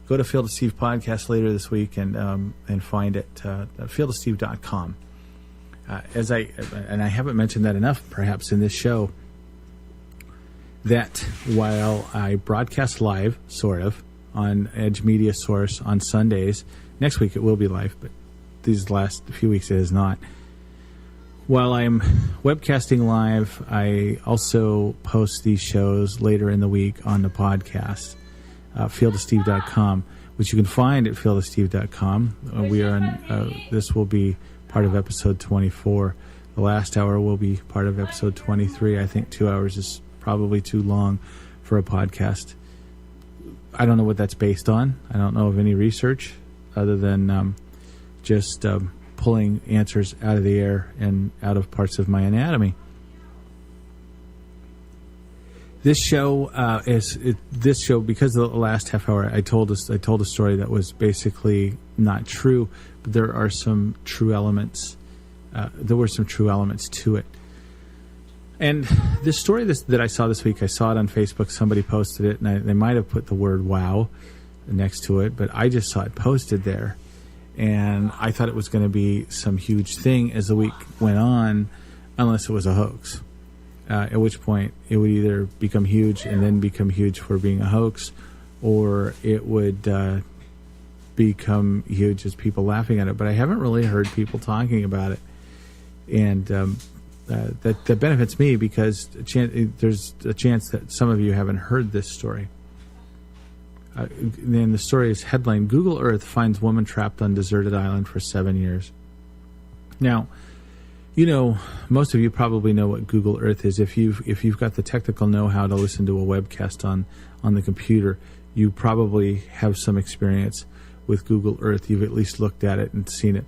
go to Field of Steve podcast later this week and find it at fieldofsteve.com. As I haven't mentioned that enough, perhaps in this show, that while I broadcast live, sort of, on Edge Media Source on Sundays, next week it will be live, but these last few weeks it is not. While I'm webcasting live, I also post these shows later in the week on the podcast, fieldofsteve.com, which you can find at fieldofsteve.com. We are on, this will be part of episode 24, The last hour will be part of episode 23. I think 2 hours is probably too long for a podcast. I don't know what that's based on. I don't know of any research other than just pulling answers out of the air and out of parts of my anatomy. This show because of the last half hour, I told a story that was basically not true, but there are some true elements. There were some true elements to it. And this story that I saw this week, I saw it on Facebook. Somebody posted it, and they might have put the word "wow" next to it, but I just saw it posted there, and I thought it was going to be some huge thing as the week went on, unless it was a hoax. At which point it would either become huge and then become huge for being a hoax, or it would become huge as people laughing at it. But I haven't really heard people talking about it, and that benefits me because there's a chance that some of you haven't heard this story. And the story is headline: Google Earth finds woman trapped on deserted island for 7 years. Now, you know, most of you probably know what Google Earth is. If you've got the technical know-how to listen to a webcast on the computer, you probably have some experience with Google Earth. You've at least looked at it and seen it.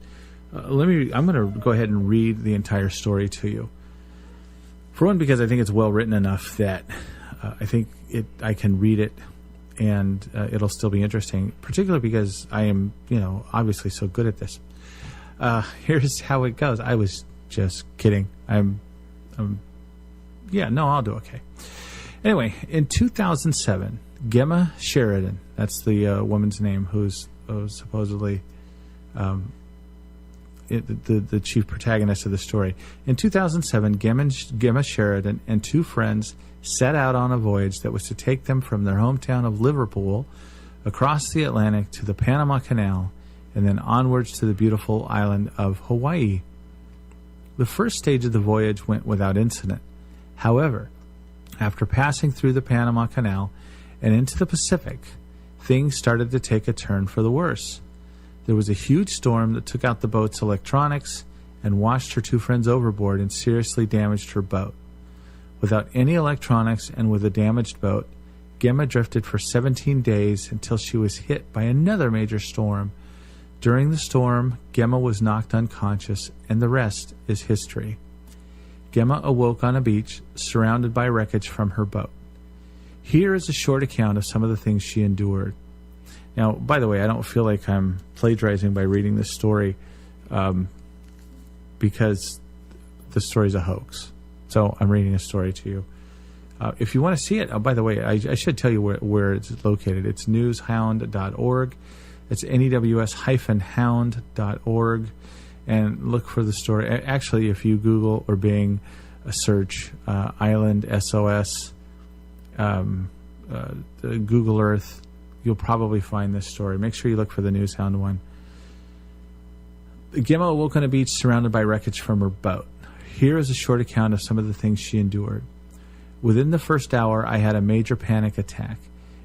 I'm going to go ahead and read the entire story to you. For one, because I think it's well written enough that I think I can read it and it'll still be interesting. Particularly because I am, obviously so good at this. Here's how it goes. I was just kidding. I'll do okay. Anyway, in 2007, Gemma Sheridan, that's the woman's name who's supposedly the chief protagonist of the story. In 2007, Gemma Sheridan and two friends set out on a voyage that was to take them from their hometown of Liverpool across the Atlantic to the Panama Canal and then onwards to the beautiful island of Hawaii. The first stage of the voyage went without incident. However, after passing through the Panama Canal and into the Pacific, things started to take a turn for the worse. There was a huge storm that took out the boat's electronics and washed her two friends overboard and seriously damaged her boat. Without any electronics and with a damaged boat, Gemma drifted for 17 days until she was hit by another major storm. During the storm, Gemma was knocked unconscious, and the rest is history. Gemma awoke on a beach, surrounded by wreckage from her boat. Here is a short account of some of the things she endured. Now, by the way, I don't feel like I'm plagiarizing by reading this story because the story's a hoax. So I'm reading a story to you. If you want to see it, by the way, I should tell you where it's located. It's newshound.org. It's news-hound.org, and look for the story. Actually, if you Google or Bing a search Island SOS, Google Earth, you'll probably find this story. Make sure you look for the News Hound one. Gemma awoke on a beach surrounded by wreckage from her boat. Here is a short account of some of the things she endured. Within the first hour, I had a major panic attack.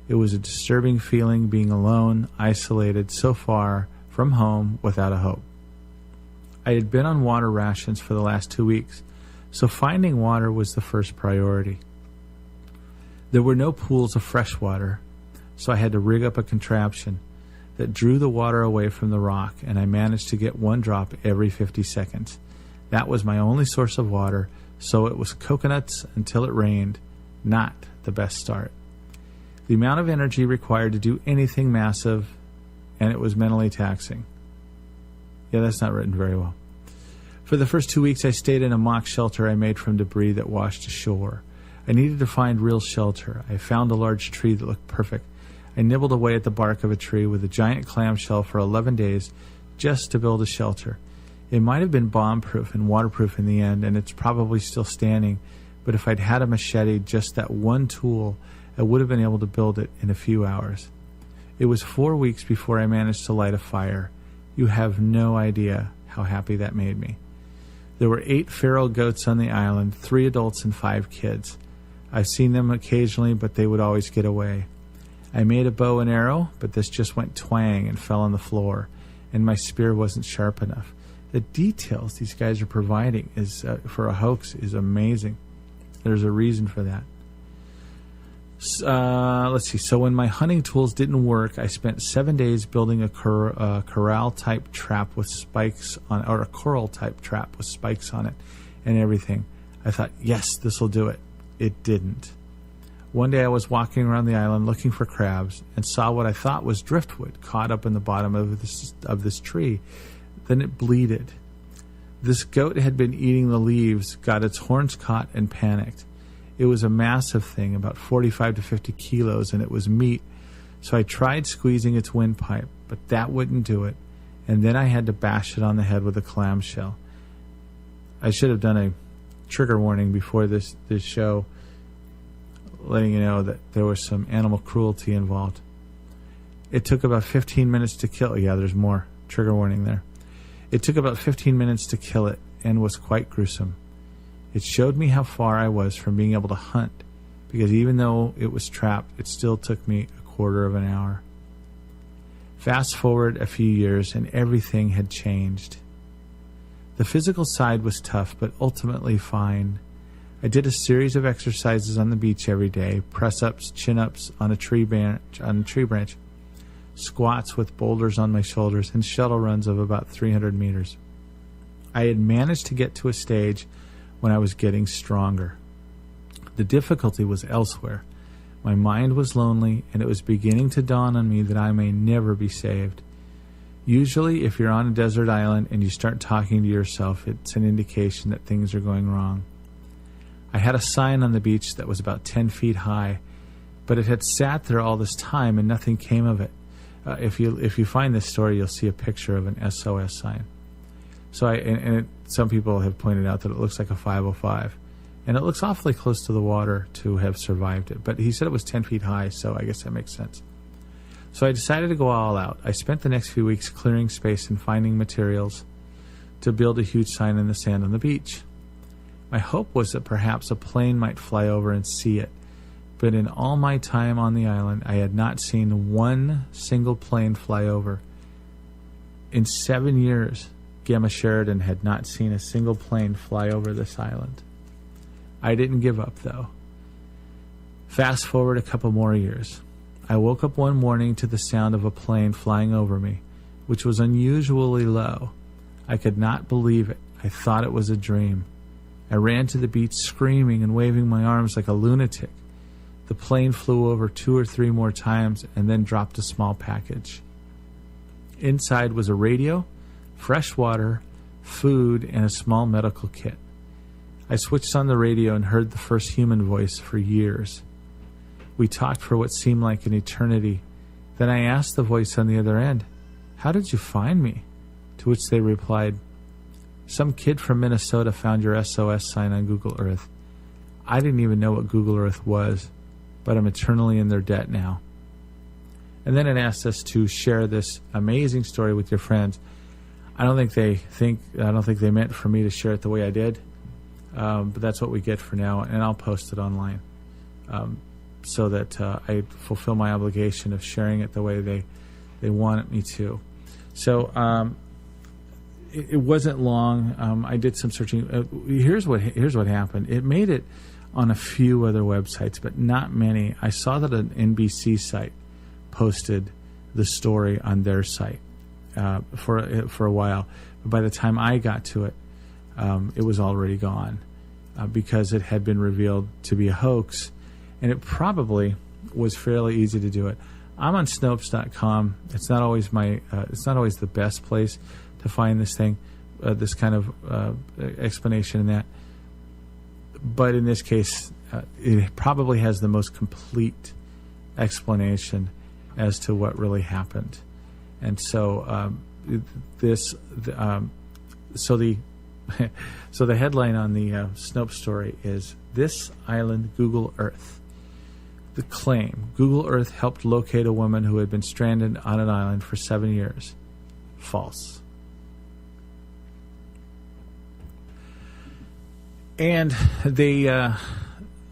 It was a disturbing feeling being alone, isolated, so far from home, without a hope. I had been on water rations for the last 2 weeks, so finding water was the first priority. There were no pools of fresh water, so I had to rig up a contraption that drew the water away from the rock, and I managed to get one drop every 50 seconds. That was my only source of water, so it was coconuts until it rained. Not the best start. The amount of energy required to do anything massive, and it was mentally taxing. Yeah, that's not written very well. For the first 2 weeks, I stayed in a mock shelter I made from debris that washed ashore. I needed to find real shelter. I found a large tree that looked perfect. I nibbled away at the bark of a tree with a giant clamshell for 11 days just to build a shelter. It might have been bomb-proof and waterproof in the end, and it's probably still standing, but if I'd had a machete, just that one tool, I would have been able to build it in a few hours. It was 4 weeks before I managed to light a fire. You have no idea how happy that made me. There were 8 feral goats on the island, 3 adults and 5 kids. I've seen them occasionally, but they would always get away. I made a bow and arrow, but this just went twang and fell on the floor, and my spear wasn't sharp enough. The details these guys are providing is for a hoax is amazing. There's a reason for that. Let's see. So when my hunting tools didn't work, I spent 7 days building a corral-type trap with spikes on, or a coral-type trap with spikes on it and everything. I thought, yes, this will do it. It didn't. One day I was walking around the island looking for crabs and saw what I thought was driftwood caught up in the bottom of this tree. Then it bleated. This goat had been eating the leaves, got its horns caught, and panicked. It was a massive thing, about 45 to 50 kilos, and it was meat. So I tried squeezing its windpipe, but that wouldn't do it. And then I had to bash it on the head with a clamshell. I should have done a trigger warning before this show, letting you know that there was some animal cruelty involved. It took about 15 minutes to kill. Yeah, there's more. Trigger warning there. It took about 15 minutes to kill it and was quite gruesome. It showed me how far I was from being able to hunt, because even though it was trapped, it still took me a quarter of an hour. Fast forward a few years and everything had changed. The physical side was tough, but ultimately fine. I did a series of exercises on the beach every day, press-ups, chin-ups on a tree branch, squats with boulders on my shoulders, and shuttle runs of about 300 meters. I had managed to get to a stage when I was getting stronger. The difficulty was elsewhere. My mind was lonely, and it was beginning to dawn on me that I may never be saved. Usually, if you're on a desert island and you start talking to yourself, it's an indication that things are going wrong. I had a sign on the beach that was about 10 feet high, but it had sat there all this time and nothing came of it. If you find this story, you'll see a picture of an SOS sign. So some people have pointed out that it looks like a 505, and it looks awfully close to the water to have survived it. But he said it was 10 feet high, so I guess that makes sense. So I decided to go all out. I spent the next few weeks clearing space and finding materials to build a huge sign in the sand on the beach. My hope was that perhaps a plane might fly over and see it. But in all my time on the island, I had not seen one single plane fly over. In 7 years, Gemma Sheridan had not seen a single plane fly over this island. I didn't give up, though. Fast forward a couple more years. I woke up one morning to the sound of a plane flying over me, which was unusually low. I could not believe it. I thought it was a dream. I ran to the beach screaming and waving my arms like a lunatic. The plane flew over 2 or 3 more times and then dropped a small package. Inside was a radio, fresh water, food, and a small medical kit. I switched on the radio and heard the first human voice for years. We talked for what seemed like an eternity. Then I asked the voice on the other end, "How did you find me?" To which they replied, "Some kid from Minnesota found your SOS sign on Google Earth. I didn't even know what Google Earth was, but I'm eternally in their debt now." And then it asked us to share this amazing story with your friends. I don't think they meant for me to share it the way I did, but that's what we get for now, and I'll post it online so that I fulfill my obligation of sharing it the way they wanted me to. So it wasn't long. I did some searching. Here's what happened. It made it on a few other websites, but not many. I saw that an NBC site posted the story on their site for a while. But by the time I got to it, it was already gone because it had been revealed to be a hoax, and it probably was fairly easy to do it. I'm on Snopes.com. It's not always the best place to find this thing, this kind of explanation in that. But in this case, it probably has the most complete explanation as to what really happened. And so so the headline on the Snopes story is "This Island Google Earth." The claim: Google Earth helped locate a woman who had been stranded on an island for 7 years. False. And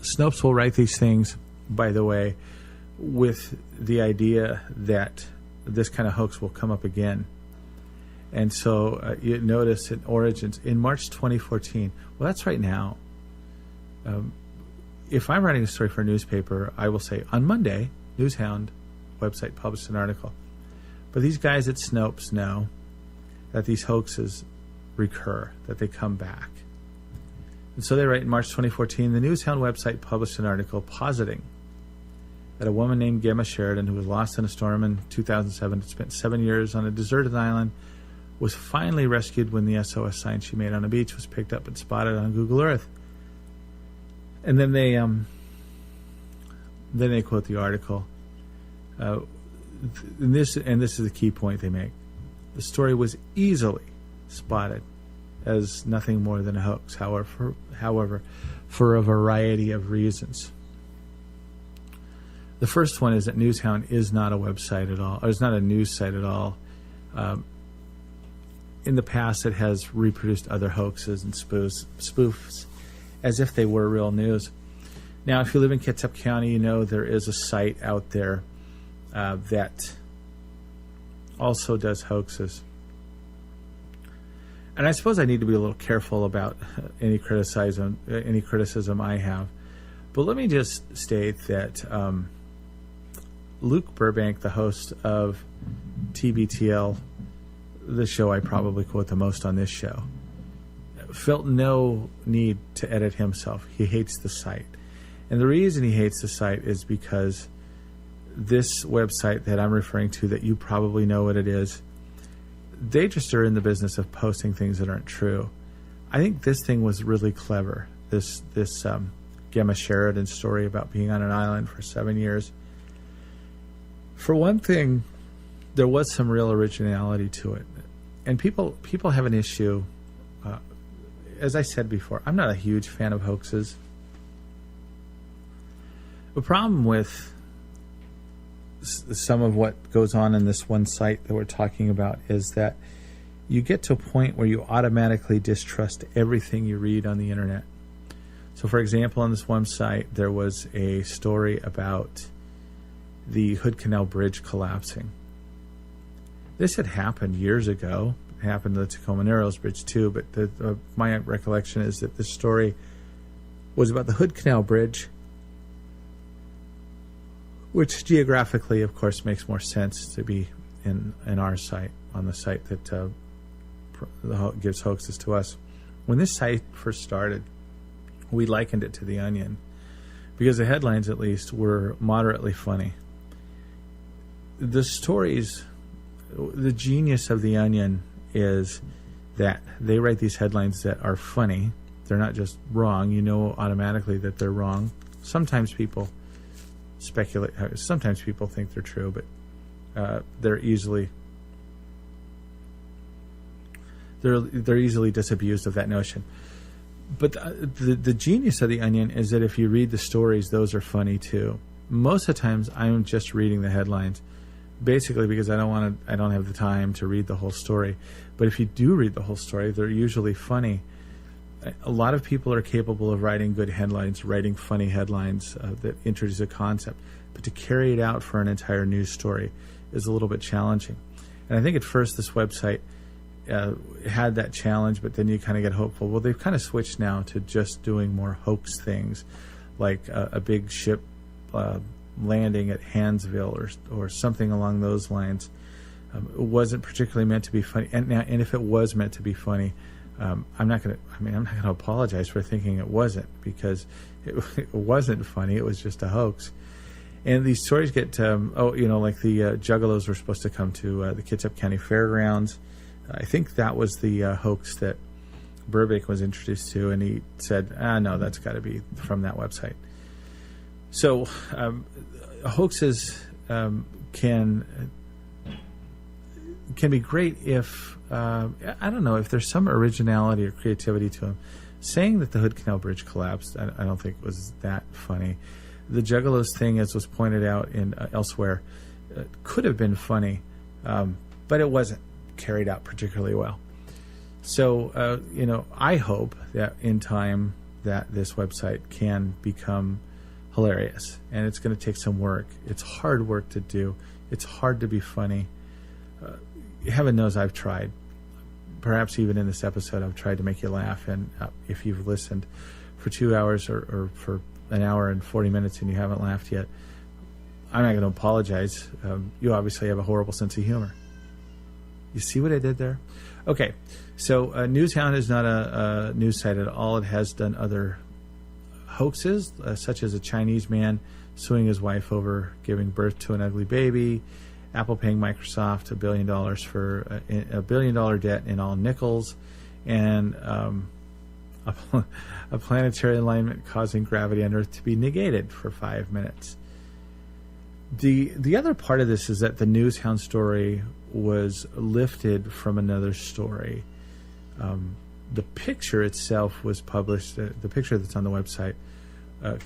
Snopes will write these things, by the way, with the idea that this kind of hoax will come up again. And so you notice in Origins, in March 2014, well, that's right now. If I'm writing a story for a newspaper, I will say, on Monday, Newshound website published an article. But these guys at Snopes know that these hoaxes recur, that they come back. And so they write in March 2014, the Newshound website published an article positing that a woman named Gemma Sheridan, who was lost in a storm in 2007, had spent 7 years on a deserted island, was finally rescued when the SOS sign she made on a beach was picked up and spotted on Google Earth. And then they quote the article. And this is the key point they make. The story was easily spotted as nothing more than a hoax, however, for a variety of reasons. The first one is that Newshound is not a website at all, or it's not a news site at all. In the past, it has reproduced other hoaxes and spoofs as if they were real news. Now, if you live in Kitsap County, you know there is a site out there that also does hoaxes. And I suppose I need to be a little careful about any criticism I have. But let me just state that Luke Burbank, the host of TBTL, the show I probably quote the most on this show, felt no need to edit himself. He hates the site. And the reason he hates the site is because this website that I'm referring to, that you probably know what it is, they just are in the business of posting things that aren't true. I think this thing was really clever. This Gemma Sheridan story about being on an island for 7 years. For one thing, there was some real originality to it. And people have an issue. As I said before, I'm not a huge fan of hoaxes. The problem with some of what goes on in this one site that we're talking about is that you get to a point where you automatically distrust everything you read on the internet. So, for example, on this one site, there was a story about the Hood Canal Bridge collapsing. This had happened years ago. It happened to the Tacoma Narrows Bridge too, but my recollection is that this story was about the Hood Canal Bridge, which geographically, of course, makes more sense to be in our site, on the site that gives hoaxes to us. When this site first started, we likened it to The Onion because the headlines, at least, were moderately funny. The stories, the genius of The Onion is that they write these headlines that are funny. They're not just wrong. You know automatically that they're wrong. Sometimes people speculate. Sometimes people think they're true, but they're easily disabused of that notion. But the genius of The Onion is that if you read the stories, those are funny too. Most of the times, I'm just reading the headlines, basically because I don't have the time to read the whole story. But if you do read the whole story, they're usually funny. A lot of people are capable of writing good headlines, writing funny headlines that introduce a concept. But to carry it out for an entire news story is a little bit challenging. And I think at first this website had that challenge, but then you kind of get hopeful. Well, they've kind of switched now to just doing more hoax things, like a big ship landing at Hansville or something along those lines. It wasn't particularly meant to be funny. And if it was meant to be funny, I'm not going to apologize for thinking it wasn't, because it wasn't funny. It was just a hoax. And these stories get, like the Juggalos were supposed to come to the Kitsap County Fairgrounds. I think that was the hoax that Burbank was introduced to, and he said, no, that's got to be from that website. So hoaxes can be great if, I don't know, if there's some originality or creativity to them. Saying that the Hood Canal Bridge collapsed, I don't think was that funny. The Juggalos thing, as was pointed out in elsewhere, could have been funny, but it wasn't carried out particularly well. So, I hope that in time that this website can become hilarious, and it's going to take some work. It's hard work to do. It's hard to be funny. Heaven knows I've tried. perhaps even in this episode, I've tried to make you laugh. And if you've listened for 2 hours or for an hour and 40 minutes and you haven't laughed yet, I'm not going to apologize. You obviously have a horrible sense of humor. You see what I did there? Okay, so Newshound is not a news site at all. It has done other hoaxes, such as a Chinese man suing his wife over giving birth to an ugly baby, Apple paying Microsoft $1 billion for a $1 billion debt in all nickels, and a planetary alignment causing gravity on Earth to be negated for 5 minutes. The other part of this is that the Newshound story was lifted from another story. The picture itself was published. The picture that's on the website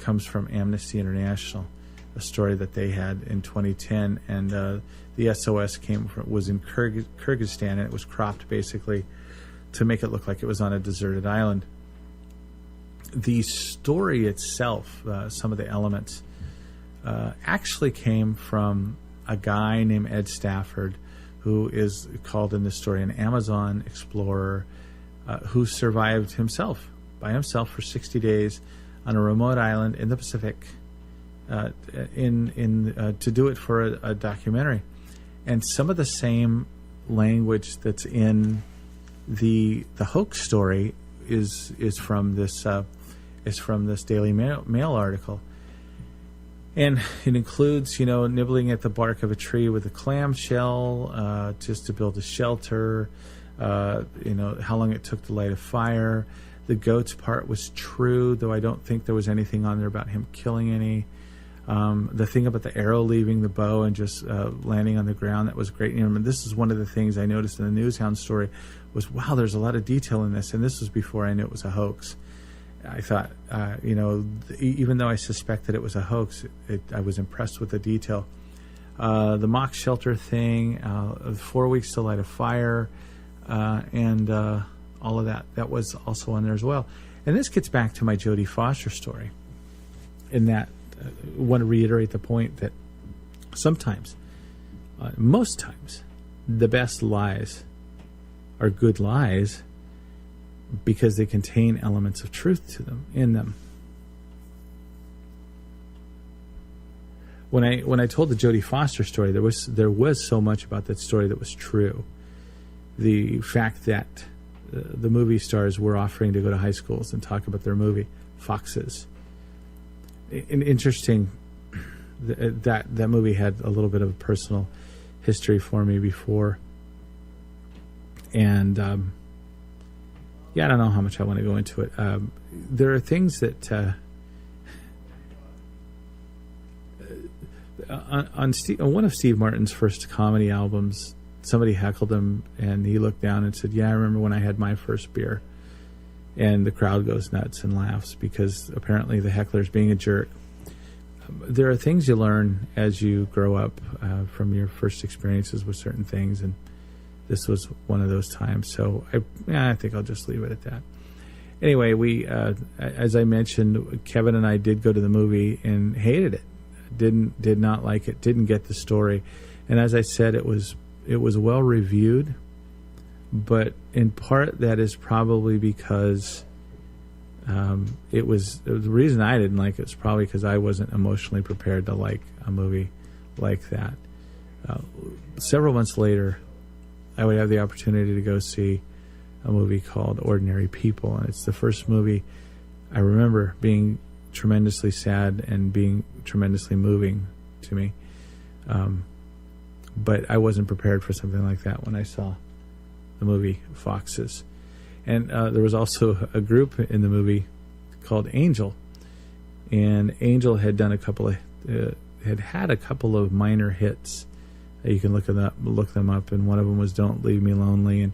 comes from Amnesty International, a story that they had in 2010, and the SOS was in Kyrgyzstan, and it was cropped basically to make it look like it was on a deserted island. The story itself, some of the elements, actually came from a guy named Ed Stafford, who is called in this story an Amazon explorer, who survived by himself for 60 days on a remote island in the Pacific to do it for a documentary. And some of the same language that's in the hoax story is from this Daily Mail article. And it includes, nibbling at the bark of a tree with a clamshell just to build a shelter, how long it took to light a fire. The goats part was true, though I don't think there was anything on there about him killing any. The thing about the arrow leaving the bow and just landing on the ground, that was great. This is one of the things I noticed in the Newshound story was, wow, there's a lot of detail in this. And this was before I knew it was a hoax. I thought, even though I suspected it was a hoax, I was impressed with the detail. The mock shelter thing, 4 weeks to light a fire, and all of that was also on there as well. And this gets back to my Jodie Foster story, in that I want to reiterate the point that sometimes, most times, the best lies are good lies because they contain elements of truth in them. When I told the Jodie Foster story, there was so much about that story that was true. The fact that the movie stars were offering to go to high schools and talk about their movie, Foxes. Interesting that movie had a little bit of a personal history for me before. And I don't know how much I want to go into it. There are things that on one of Steve Martin's first comedy albums, somebody heckled him, and he looked down and said, "Yeah, I remember when I had my first beer." And the crowd goes nuts and laughs because apparently the heckler's being a jerk. There are things you learn as you grow up from your first experiences with certain things, and this was one of those times. So I think I'll just leave it at that. Anyway, we, as I mentioned, Kevin and I did go to the movie and hated it. Did not like it. Didn't get the story. And as I said, it was well reviewed, but in part that is probably because the reason I didn't like it was probably because I wasn't emotionally prepared to like a movie like that. Several months later, I would have the opportunity to go see a movie called Ordinary People, and it's the first movie I remember being tremendously sad and being tremendously moving to me. But I wasn't prepared for something like that when I saw the movie Foxes. And there was also a group in the movie called Angel, and Angel had done a couple of minor hits. You can look them up, and one of them was "Don't Leave Me Lonely," and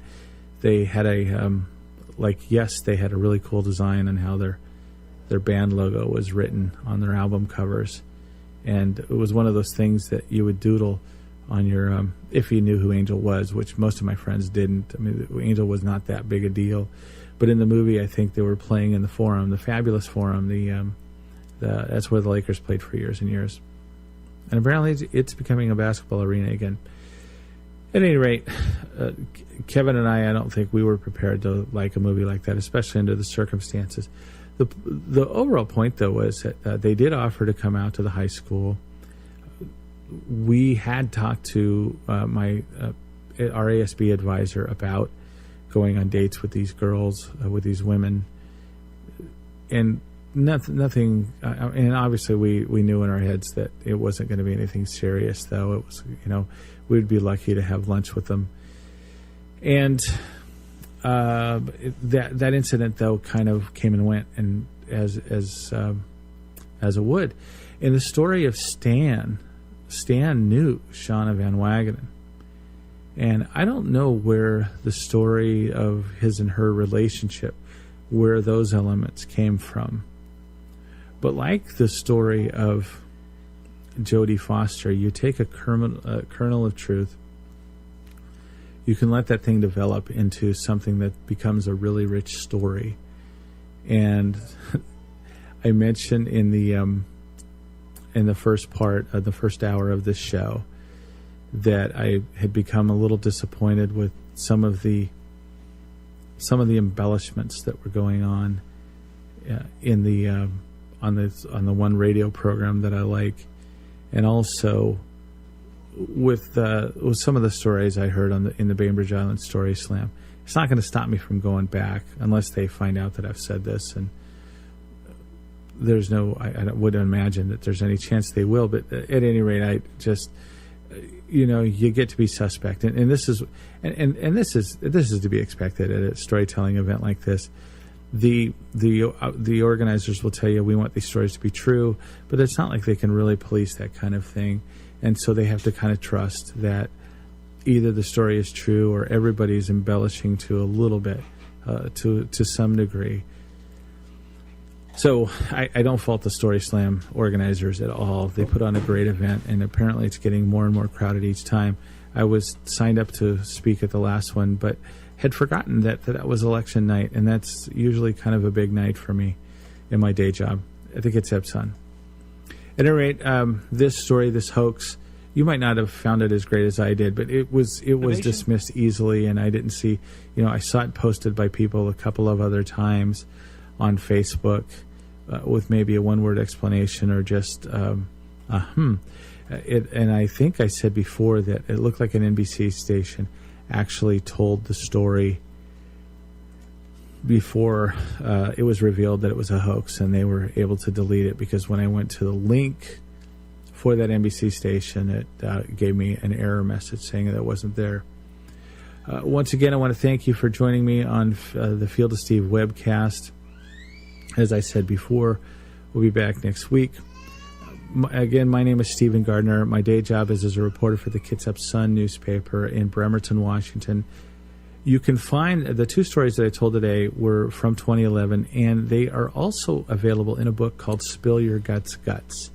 they had they had a really cool design on how their band logo was written on their album covers, and it was one of those things that you would doodle on your if you knew who Angel was, which most of my friends didn't. I mean, Angel was not that big a deal, but in the movie, I think they were playing in the Forum, the fabulous Forum. That's where the Lakers played for years and years. And apparently it's becoming a basketball arena again. At any rate, Kevin and I don't think we were prepared to like a movie like that, especially under the circumstances. The overall point, though, was that they did offer to come out to the high school. We had talked to our ASB advisor about going on dates with these girls, with these women, and nothing. And obviously, we knew in our heads that it wasn't going to be anything serious. Though it was, we'd be lucky to have lunch with them. And that incident, though, kind of came and went, and as it would. In the story of Stan knew Shauna Van Wagenen. And I don't know where the story of his and her relationship, where those elements came from. But like the story of Jodie Foster, you take a kernel of truth, you can let that thing develop into something that becomes a really rich story. And I mentioned in the first part of the first hour of this show that I had become a little disappointed with some of the embellishments that were going on in the on the one radio program that I like, and also with some of the stories I heard in the Bainbridge Island Story Slam. It's not going to stop me from going back unless they find out that I've said this, and there's I wouldn't imagine that there's any chance they will. But at any rate, I just, you get to be suspect, and this is to be expected at a storytelling event like this. The organizers will tell you we want these stories to be true, but it's not like they can really police that kind of thing, and so they have to kind of trust that either the story is true or everybody's embellishing to a little bit, to some degree. So I don't fault the Story Slam organizers at all. They put on a great event, and apparently it's getting more and more crowded each time. I was signed up to speak at the last one, but had forgotten that was election night, and that's usually kind of a big night for me in my day job. I think it's Epson. At any rate, this story, this hoax, you might not have found it as great as I did, but it was dismissed easily, and I didn't see, I saw it posted by people a couple of other times on Facebook with maybe a one-word explanation or just and I think I said before that it looked like an NBC station actually told the story before it was revealed that it was a hoax, and they were able to delete it because when I went to the link for that NBC station, it gave me an error message saying that it wasn't there. Once again, I want to thank you for joining me on the Field of Steve webcast. As I said before, we'll be back next week. Again, my name is Stephen Gardner. My day job is as a reporter for the Kitsap Sun newspaper in Bremerton, Washington. You can find the two stories that I told today were from 2011, and they are also available in a book called Spill Your Guts Guts.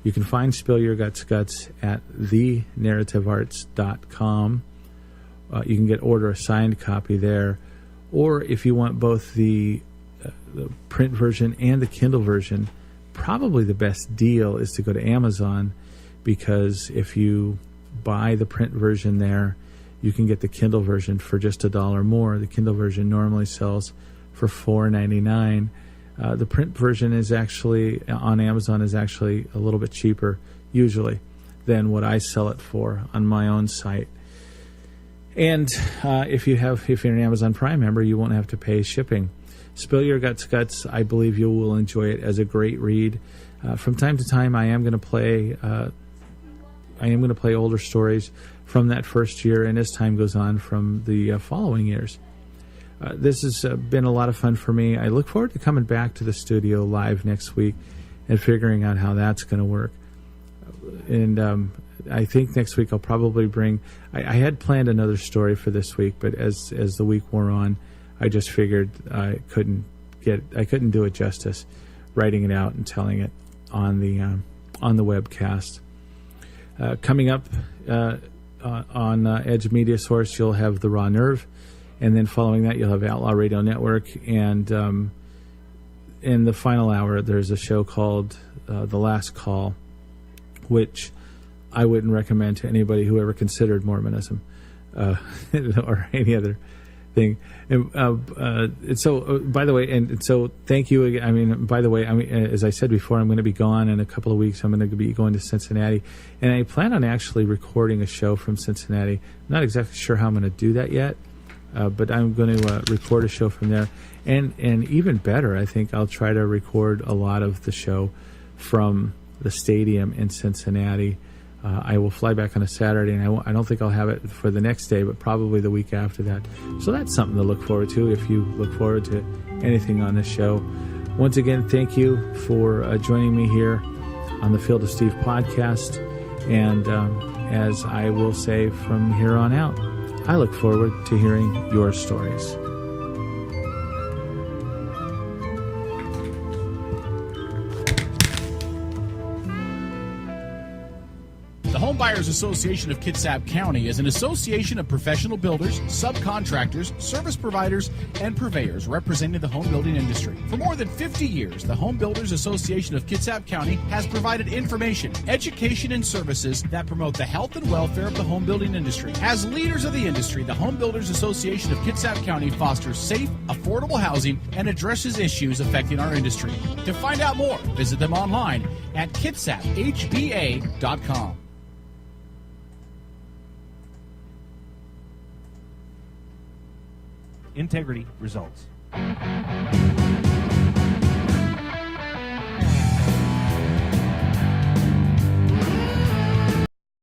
You can find Spill Your Guts Guts at thenarrativearts.com. You can order a signed copy there, or if you want both the print version and the Kindle version, probably the best deal is to go to Amazon, because if you buy the print version there, you can get the Kindle version for just $1 more. The Kindle version normally sells for $4.99. The print version is actually on Amazon is actually a little bit cheaper usually than what I sell it for on my own site. And if you're an Amazon Prime member, you won't have to pay shipping. Spill Your Guts Guts, I believe you will enjoy it as a great read. From time to time, I am going to play older stories from that first year, and as time goes on, from the following years. This has been a lot of fun for me. I look forward to coming back to the studio live next week and figuring out how that's going to work. And I think next week I'll probably bring. I had planned another story for this week, but as the week wore on, I just figured I couldn't do it justice, writing it out and telling it on the webcast. Coming up on Edge Media Source, you'll have The Raw Nerve, and then following that, you'll have Outlaw Radio Network. And in the final hour, there's a show called The Last Call, which I wouldn't recommend to anybody who ever considered Mormonism. or any other thing. And so, by the way, and so thank you. I mean, by the way, as I said before, I'm going to be gone in a couple of weeks. I'm going to be going to Cincinnati, and I plan on actually recording a show from Cincinnati. I'm not exactly sure how I'm going to do that yet, but I'm going to record a show from there. And even better, I think I'll try to record a lot of the show from the stadium in Cincinnati. I will fly back on a Saturday, and I don't think I'll have it for the next day, but probably the week after that. So that's something to look forward to if you look forward to anything on this show. Once again, thank you for joining me here on the Field of Steve podcast. And as I will say from here on out, I look forward to hearing your stories. The Home Buyers Association of Kitsap County is an association of professional builders, subcontractors, service providers, and purveyors representing the home building industry. For more than 50 years, the Home Builders Association of Kitsap County has provided information, education, and services that promote the health and welfare of the home building industry. As leaders of the industry, the Home Builders Association of Kitsap County fosters safe, affordable housing and addresses issues affecting our industry. To find out more, visit them online at kitsap.hba.com. Integrity results.